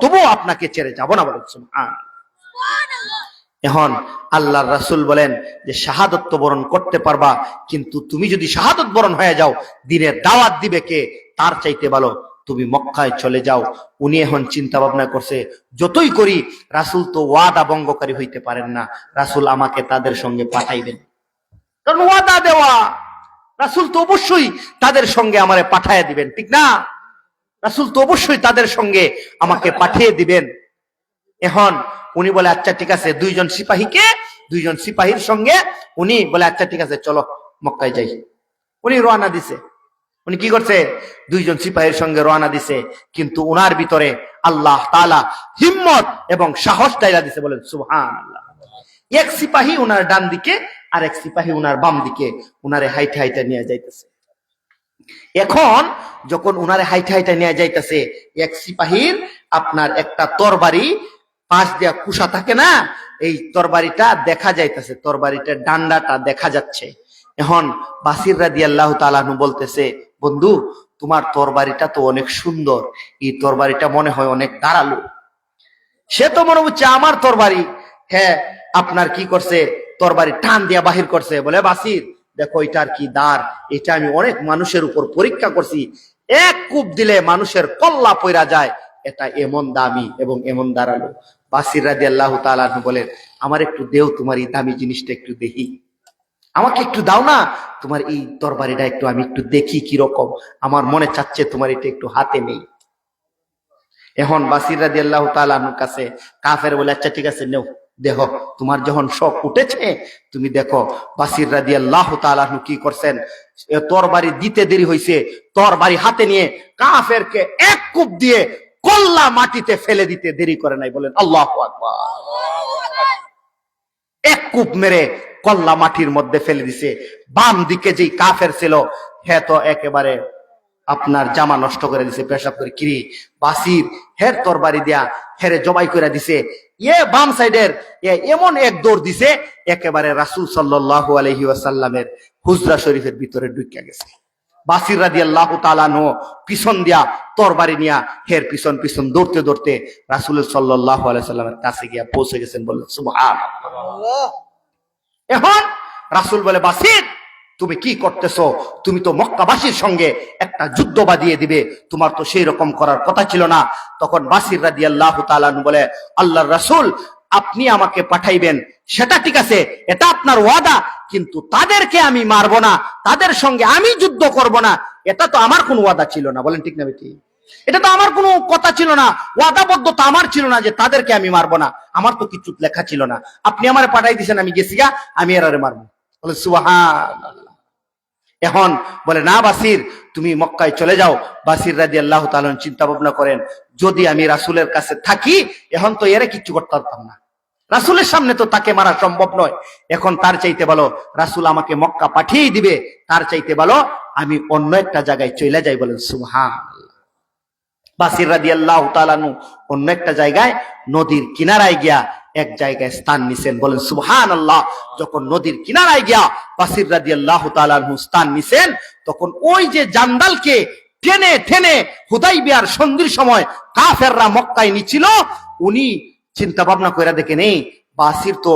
তবুও আপনাকে ছেড়ে যাব না। বলেন সুবহানাল্লাহ। এখন আল্লাহর রাসূল বলেন যে শাহাদাত বরণ করতে পারবা, কিন্তু তুমি যদি শাহাদাত বরণ হয়ে যাও, দিনের দাওয়াত দিবে কে, তার চাইতে ভালো তুমি মক্কায় চলে যাও। উনি এখন চিন্তা ভাবনা করছে, যতই করি রাসূল তো ওয়াদা ভঙ্গকারী হইতে পারেন না, রাসূল আমাকে তাদের সঙ্গে পাঠাইবেন, কারণ ওয়াদা দেওয়া, রাসূল তো অবশ্যই তাদের সঙ্গে আমারে পাঠাইয়া দিবেন, ঠিক না? রাসূল তো অবশ্যই তাদের সঙ্গে আমাকে পাঠিয়ে দিবেন। এখন উনি বলে, আচ্ছা ঠিক আছে, 2 জন সিপাহীকে, 2 জন সিপাহীর সঙ্গে উনি বলে, আচ্ছা ঠিক আছে, চলো মক্কায় যাই। উনি রওনা দিছে। উনি কি করছে, 2 জন সিপাহীর সঙ্গে রওনা দিছে, কিন্তু উনার ভিতরে আল্লাহ তাআলা হিম্মত এবং সাহস ডাইলা দিছে। বলেন সুবহানাল্লাহ। এক সিপাহী উনার ডান দিকে আর এক সিপাহী উনার বাম দিকে, উনারে হাইটে হাইটে নিয়ে যাইতেছে। এখন যখন উনারে হাইটা হাইটা নিয়ে যাইতেছে, এক সিপাহীর আপনার একটা তরবারি পাশ দিয়া কুশা থাকে না, এই তরবারিটা দেখা যাইতেছে, তরবারিটার ডান্ডাটা দেখা যাচ্ছে। এখন বাসির রাদিয়াল্লাহু তাআলা আনহু বলতেছে, বন্ধু তোমার তরবারিটা তো অনেক সুন্দর, এই তরবারিটা মনে হয় অনেক ধারালো। সে তো মনে হচ্ছে আমার তরবারি। হ্যাঁ, আপনার কি করছে, তরবারি টান দিয়া বাহির করছে, বলে বাসির দেখো এটার কি দাঁড়, এটা আমি অনেক মানুষের উপর পরীক্ষা করছি, এক কূপ দিলে মানুষের কল্লা পইরা যায়, এটা এমন দামি এবং এমন দাঁড়ালো। বাসির রাদিয়াল্লাহু তাআলা আনহু বলেন, আমার একটু দেও, তোমার এই দামি জিনিসটা একটু দেখি, আমাকে একটু দাও না, তোমার এই তরবারিটা একটু আমি একটু দেখি কিরকম, আমার মনে চাচ্ছে তোমার এটা একটু হাতে নেই। এখন বাসির রাদিয়াল্লাহু তাআলা আনহুর কাছে কাফের বলে, আচ্ছা ঠিক আছে নেও, দেখো তোমার যখন শখ উঠেছে তুমি দেখো। বাসির রাদিয়াল্লাহু তাআলা আনহু কি করছেন, তরবারি দিতে দেরি হইছে, তরবারি হাতে নিয়ে কাফেরকে এক কূপ দিয়ে কল্লা মাটিতে ফেলে দিতে দেরি করে নাই। বলেন আল্লাহু আকবার। এক কূপ মেরে কল্লা মাটির মধ্যে ফেলে দিছে। বাম দিকে যেই কাফের ছিল, হ্যাঁ তো একেবারে আপনার জামা নষ্ট করে দিছে, পেশাব করে। কিরি বাসির হের তরবারি দিয়া হেরে জবাই করে দিছে। বাম সাইডের এমন এক দৌড় দিছে, একেবারে রাসূল সাল্লাল্লাহু আলাইহি ওয়াসাল্লামের হুজরা শরীফের ভিতরে ঢুকে গেছে। বাসির রাদিয়াল্লাহু তাআলা আনহু পিছন দিয়া তরবারি নিয়া হের পিছন পিছন দৌড়তে দৌড়তে রাসূল সাল্লাল্লাহু আলাইহি ওয়াসাল্লামের কাছে গিয়া পৌঁছে গেছেন। বলেন সুবহানাল্লাহ। এখন রাসূল বলে, বাসির তুমি কি করতেছো, তুমি তো মক্কাবাসীর সঙ্গে একটা যুদ্ধ বাঁধিয়ে দিবে, তোমার তো সেই রকম করার কথা ছিল না। তখন বাসির রাদিয়াল্লাহু তাআলা আনহু বলে, আল্লাহর রাসূল আপনি আমাকে পাঠাইবেন সেটা ঠিক আছে, এটা আপনার ওয়াদা, কিন্তু তাদেরকে আমি মারবো না, তাদের সঙ্গে আমি যুদ্ধ করব না, এটা তো আমার কোনো ওয়াদা ছিল না। বলেন ঠিক না বেটি? এটা তো আমার কোনো কথা ছিল না, ওয়াদাবদ্ধতা আমার ছিল না যে তাদেরকে আমি মারবো না, আমার তো কিছু লেখা ছিল না, আপনি আমারে পাঠাই দিয়েছেন, আমি গেছি গা, আমি এরারে মারবো। বলে সুবহানাল্লাহ। এখন বলে, না বাসির তুমি মক্কায় চলে যাও। বাসির রাদিয়াল্লাহু তাআলা চিন্তা ভাবনা করেন, যদি আমি রাসূলের কাছে থাকি এখন তো এরা কিচ্ছু করতে পারতাম না, রাসূলের সামনে তো তাকে মারা সম্ভব নয়। এখন তার চাইতে ভালো রাসূল আমাকে মক্কা পাঠিয়ে দিবে, তার চাইতে ভালো আমি অন্য একটা জায়গায় চলে যাই। বলেন সুবহানাল্লাহ। বাসির রাদিয়াল্লাহু তাআলা আনহু অন্য একটা জায়গায় নদীর কিনারায় গিয়া এক জায়গায় স্থান নিছেন। বলেন সুবহানাল্লাহ। যখন নদীর কিনারায় গিয়া বাসির রাদিয়াল্লাহু তাআলা আনহু স্থান নিছেন, তখন ওই যে জান্দালকে টেনে টেনে হুদাইবিয়ার সন্ধির সময় কাফেররা মক্কায় নিছিল, উনি চিন্তা ভাবনা করে দেখে নেই, বাসির তো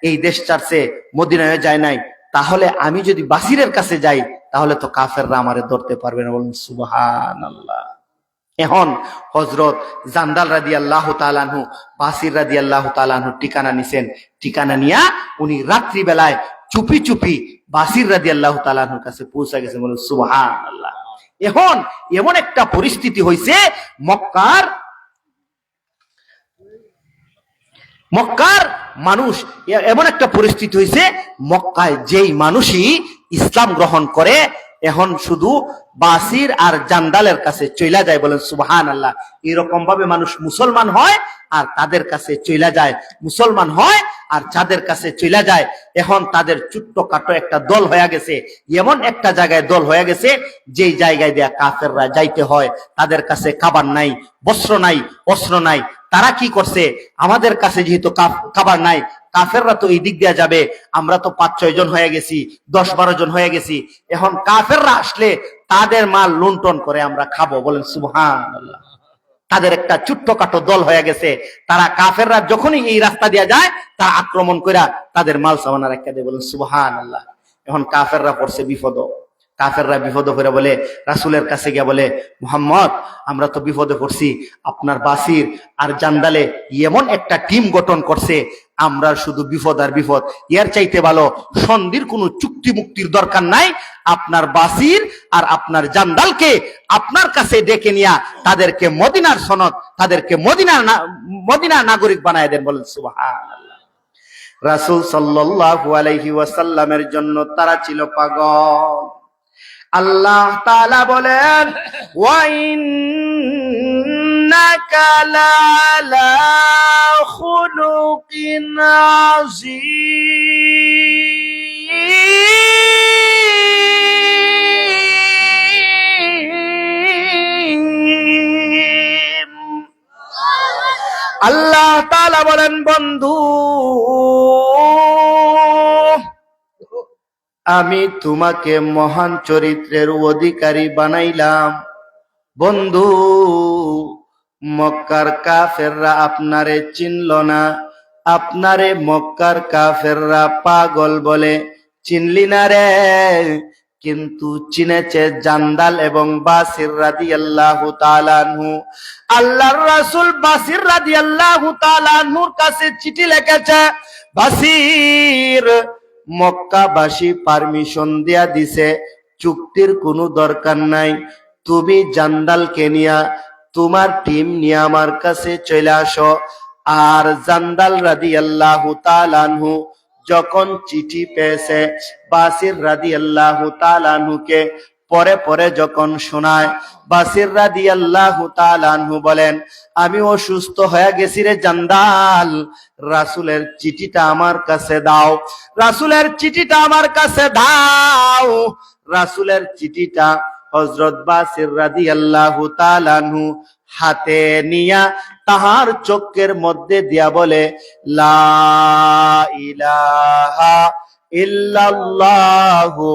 এই দেশ ছাড়ছে, মদিনায় যায় নাই, তাহলে আমি যদি বাসিরের কাছে যাই তাহলে তো কাফেররা আমারে ধরতে পারবে না। বলেন সুবহানাল্লাহ। এখন হযরত জান্দাল রাদিয়াল্লাহু তাআলা আনহু বাসির রাদিয়াল্লাহু তাআলা আনহু ঠিকানা নিছেন। ঠিকানা নিয়া উনি রাত্রি বেলায় চুপি চুপি বাসির রাদিয়াল্লাহু তাআলা আনহুর কাছে পৌঁছে গেছেন। বলেন সুবহানাল্লাহ। এখন এমন একটা পরিস্থিতি হইছে, মক্কার মানুষ, এমন একটা পরিস্থিতি হইছে, মক্কায় যেই মানুষই ইসলাম গ্রহণ করে এখন শুধু বাসির আর জান্দালের কাছে চইলা যায়। বলেন সুবহানাল্লাহ। এরকম ভাবে মানুষ মুসলমান হয় আর তাদের কাছে চইলা যায়, মুসলমান হয় আর যাদের কাছে চইলা যায়। এখন তাদের ছোট্টখাটো একটা দল হয়ে গেছে, এমন একটা জায়গায় দল হয়ে গেছে যেই জায়গায় দিয়া কাফেররা যাইতে হয়, তাদের কাছে খাবার নাই, বস্ত্র নাই, অস্ত্র নাই। তারা কি করছে, আমাদের কাছে যেহেতু খাবার নাই, কাফেররা তো এই দিক দিয়ে যাবে, আমরা তো 5-6 জন হয়ে গেছি, 10-12 জন হয়ে গেছি, এখন কাফেররা আসলে তাদের মাল লুণ্ঠন করে আমরা খাবো। বলেন সুবহানাল্লাহ। তাদের একটা ছোট্টখাটো দল হয়ে গেছে, তারা কাফেররা যখনই এই রাস্তা দিয়ে যায় তারা আক্রমণ করে তাদের মাল সামানা রেখে দেয়। বলেন সুবহানাল্লাহ। এখন কাফেররা পড়ছে বিপদ, কাফেররা বিপদ করে বলে রাসূলের কাছে গিয়া বলে, মুহাম্মদ আমরা তো বিপদে পড়ছি, আপনার বাসির আর জান্দালে এমন একটা টিম গঠন করছে, আমরা শুধু বিপদ আর বিপদ, এর চাইতে ভালো সন্ধির কোনো চুক্তি মুক্তির দরকার নাই, আপনার বাসির আর আপনার জান্দালকে আপনার কাছে ডেকে নিয়া তাদেরকে মদিনার সনদ, তাদেরকে মদিনার নাগরিক বানায় দেন। বলেন সুবহানাল্লাহ। রাসূল সাল্লাল্লাহু আলাইহি ওয়াসাল্লামের জন্য তারা ছিল পাগল। আল্লাহ তাআলা বলেন, ওয়া ইন্নাকা লাআলা খুলুকিন আযীম। বলেন, বন্ধু আমি তোমাকে মহান চরিত্রের অধিকারী বানাইলাম। বন্ধু মক্কার কাফেররা আপনারে চিনল না, আপনারে মক্কার কাফেররা পাগল বলে চিনলি না রে, কিন্তু চিনেছে জান্দাল এবং বাসির রাদিয়াল্লাহু তাআলা আনহু। আল্লাহর রাসূল বাসির রাদিয়াল্লাহু তাআলা আনহুর কাছে চিঠি লিখেছে, বাসির মক্কাবাসী পারমিশন দেয়া দিছে, চুক্তির কোনো দরকার নাই, তুমি জান্দালকে নিয়া তোমার টিম নিয়ে আমার কাছে চলে আসো। আর জান্দাল রাদিয়াল্লাহু তাআলা আনহু যখন চিঠি পেয়েছে বাসির রাদিয়াল্লাহু তাআলা আনহুকে পরে পরে যখন শোনায়, বাসির রাদিয়াল্লাহু তাআলা আনহু বলেন, আমি অসুস্থ হয়ে গেছি রে জান্দাল, রাসূলের চিঠিটা আমার কাছে দাও, রাসূলের চিঠিটা আমার কাছে দাও। রাসূলের চিঠিটা হযরত বাসির রাদিয়াল্লাহু তাআলা আনহু হাতে নিয়া তাহার চোখের মধ্যে দিয়া বলে, লা ইলাহা ইল্লাল্লাহু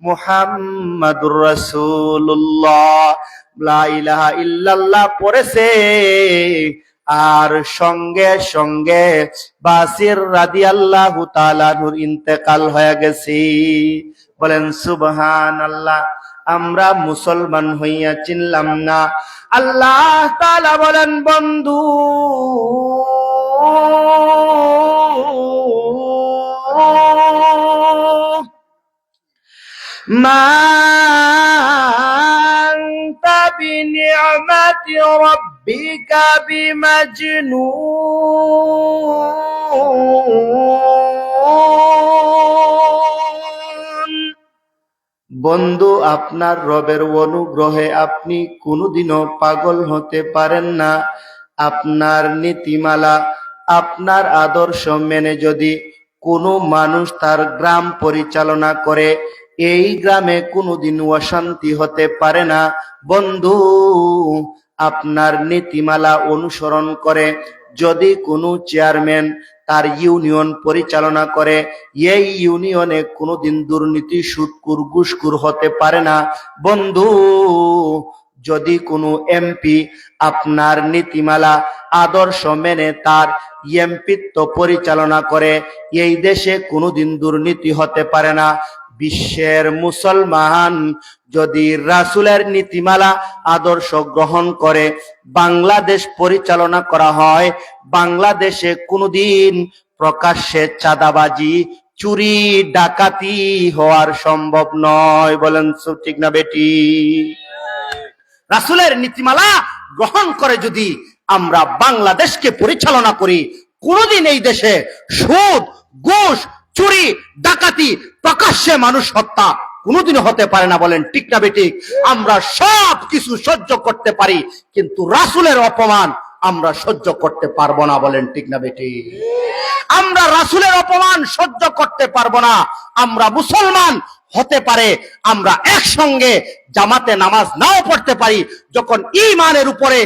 মুহাম্মাদুর রাসূলুল্লাহ, লা ইলাহা ইল্লাল্লাহ পড়েছে। আর সঙ্গে সঙ্গে বাসির রাদিয়াল্লাহু তাআলা আনহুর ইন্তেকাল হয়ে গেছে। বলেন সুবহানাল্লাহ। আমরা মুসলমান হইয়া চিনলাম না। আল্লাহ তাআলা বলেন, বন্ধু মা আনতা বিনি'মাতি রাব্বিকা বিমাজনুন। বন্ধু আপনার রবের অনুগ্রহে আপনি কোনোদিনও পাগল হতে পারেন না। আপনার নীতিমালা, আপনার আদর্শ মেনে যদি কোনো মানুষ তার গ্রাম পরিচালনা করে, এই গ্রামে কোনোদিন অশান্তি হতে পারে না। বন্ধু আপনার নীতিমালা অনুসরণ করে যদি কোনো চেয়ারম্যান তার ইউনিয়ন পরিচালনা করে, এই ইউনিয়নে কোনোদিন দুর্নীতি, সুদখোর, ঘুষখোর হতে পারে না। বন্ধু যদি কোনো এমপি আপনার নীতিমালা আদর্শ মেনে তার এমপিত্ব পরিচালনা করে, এই দেশে কোনোদিন দুর্নীতি হতে পারে না। বিশ্বের মুসলমান যদি রাসূলের নীতিমালা আদর্শ গ্রহণ করে বাংলাদেশ পরিচালনা করা হয়, বাংলাদেশে কোনোদিন প্রকাশ্যে চাঁদাবাজি, চুরি, ডাকাতি হওয়ার সম্ভব নয়। বলেন ঠিক না বেটি? রাসূলের নীতিমালা গ্রহণ করে যদি আমরা বাংলাদেশকে পরিচালনা করি, কোনোদিন এই দেশে সুদ, ঘুষ, চুরি, ডাকাতি, প্রকাশ্যে মানুষ হত্যা কোনোদিনও হতে পারে না। বলেন ঠিক না বেঠিক? আমরা সব কিছু সহ্য করতে পারি, কিন্তু রাসূলের অপমান আমরা সহ্য করতে পারবো না। বলেন ঠিক না বেঠিক? আমরা রাসূলের অপমান সহ্য করতে পারবো না। আমরা মুসলমান হতে পারে আমরা একসঙ্গে জামাতে নামাজ নাও পড়তে পারি, যখন ঈমানের উপরে,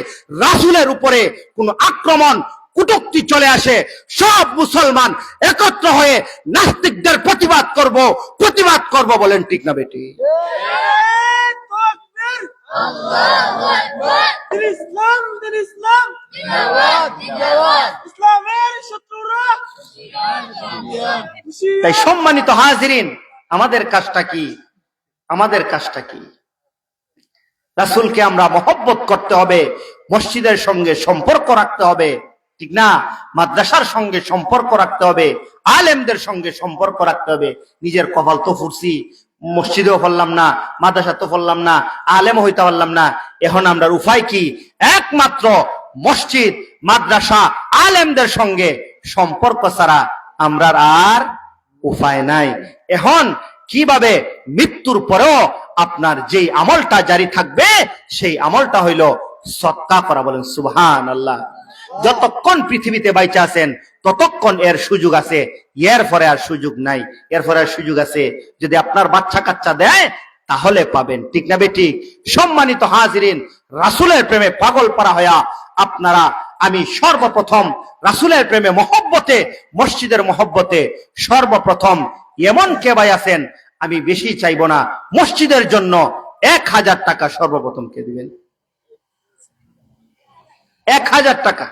রাসূলের উপরে কোনো আক্রমণ, কুটুক্তি চলে আসে, সব মুসলমান একত্র হয়ে নাস্তিকদের প্রতিবাদ করব। বলেন ঠিক না বেটি? তাই সম্মানিত হাজিরিন, আমাদের কাজটা কি? আমাদের কাজটা কি? রাসূলকে আমরা মহব্বত করতে হবে, মসজিদের সঙ্গে সম্পর্ক রাখতে হবে, ঠিক না? মাদ্রাসার সঙ্গে সম্পর্ক রাখতে হবে, আলেমদের সঙ্গে সম্পর্ক রাখতে হবে। নিজের কপাল তো ফুরছি, মসজিদেও পড়লাম না, মাদ্রাসা তো পড়লাম না, আলেম হইতে পারলাম না। এখন আমরা উপায় কি? একমাত্র মসজিদ, মাদ্রাসা, আলেমদের সঙ্গে সম্পর্ক ছাড়া আমরা আর উপায় নাই। এখন কিভাবে মৃত্যুর পরেও আপনার যেই আমলটা জারি থাকবে, সেই আমলটা হইল সদকা করা। বলেন সুবহানাল্লাহ। যতক্ষণ পৃথিবীতে বাইচে আছেন ততক্ষণ এর সুযোগ আছে, এর পরে আর সুযোগ নাই। এর পরে আর সুযোগ আছে যদি আপনার বাচ্চা কাচ্চা দেয় তাহলে পাবেন, ঠিক না বেটি? সম্মানিত হাজিরিন, রাসূলের প্রেমে পাগল পারা হইয়া আপনারা আমি সর্বপ্রথম রাসূলের প্রেমে মহব্বতে, মসজিদের মহব্বতে সর্বপ্রথম এমন কে ভাই আছেন, আমি বেশি চাইবো না, মসজিদের জন্য 1000 টাকা সর্বপ্রথম কে দিবেন? 1000 টাকা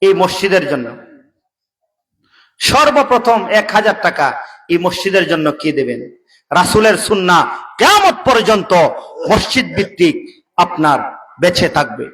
এই মসজিদের জন্য, সর্বপ্রথম 1000 টাকা এই মসজিদের জন্য কে দেবেন? রাসূলের সুন্নাহ কিয়ামত পর্যন্ত মসজিদ ভিত্তিক আপনার বেঁচে থাকবে।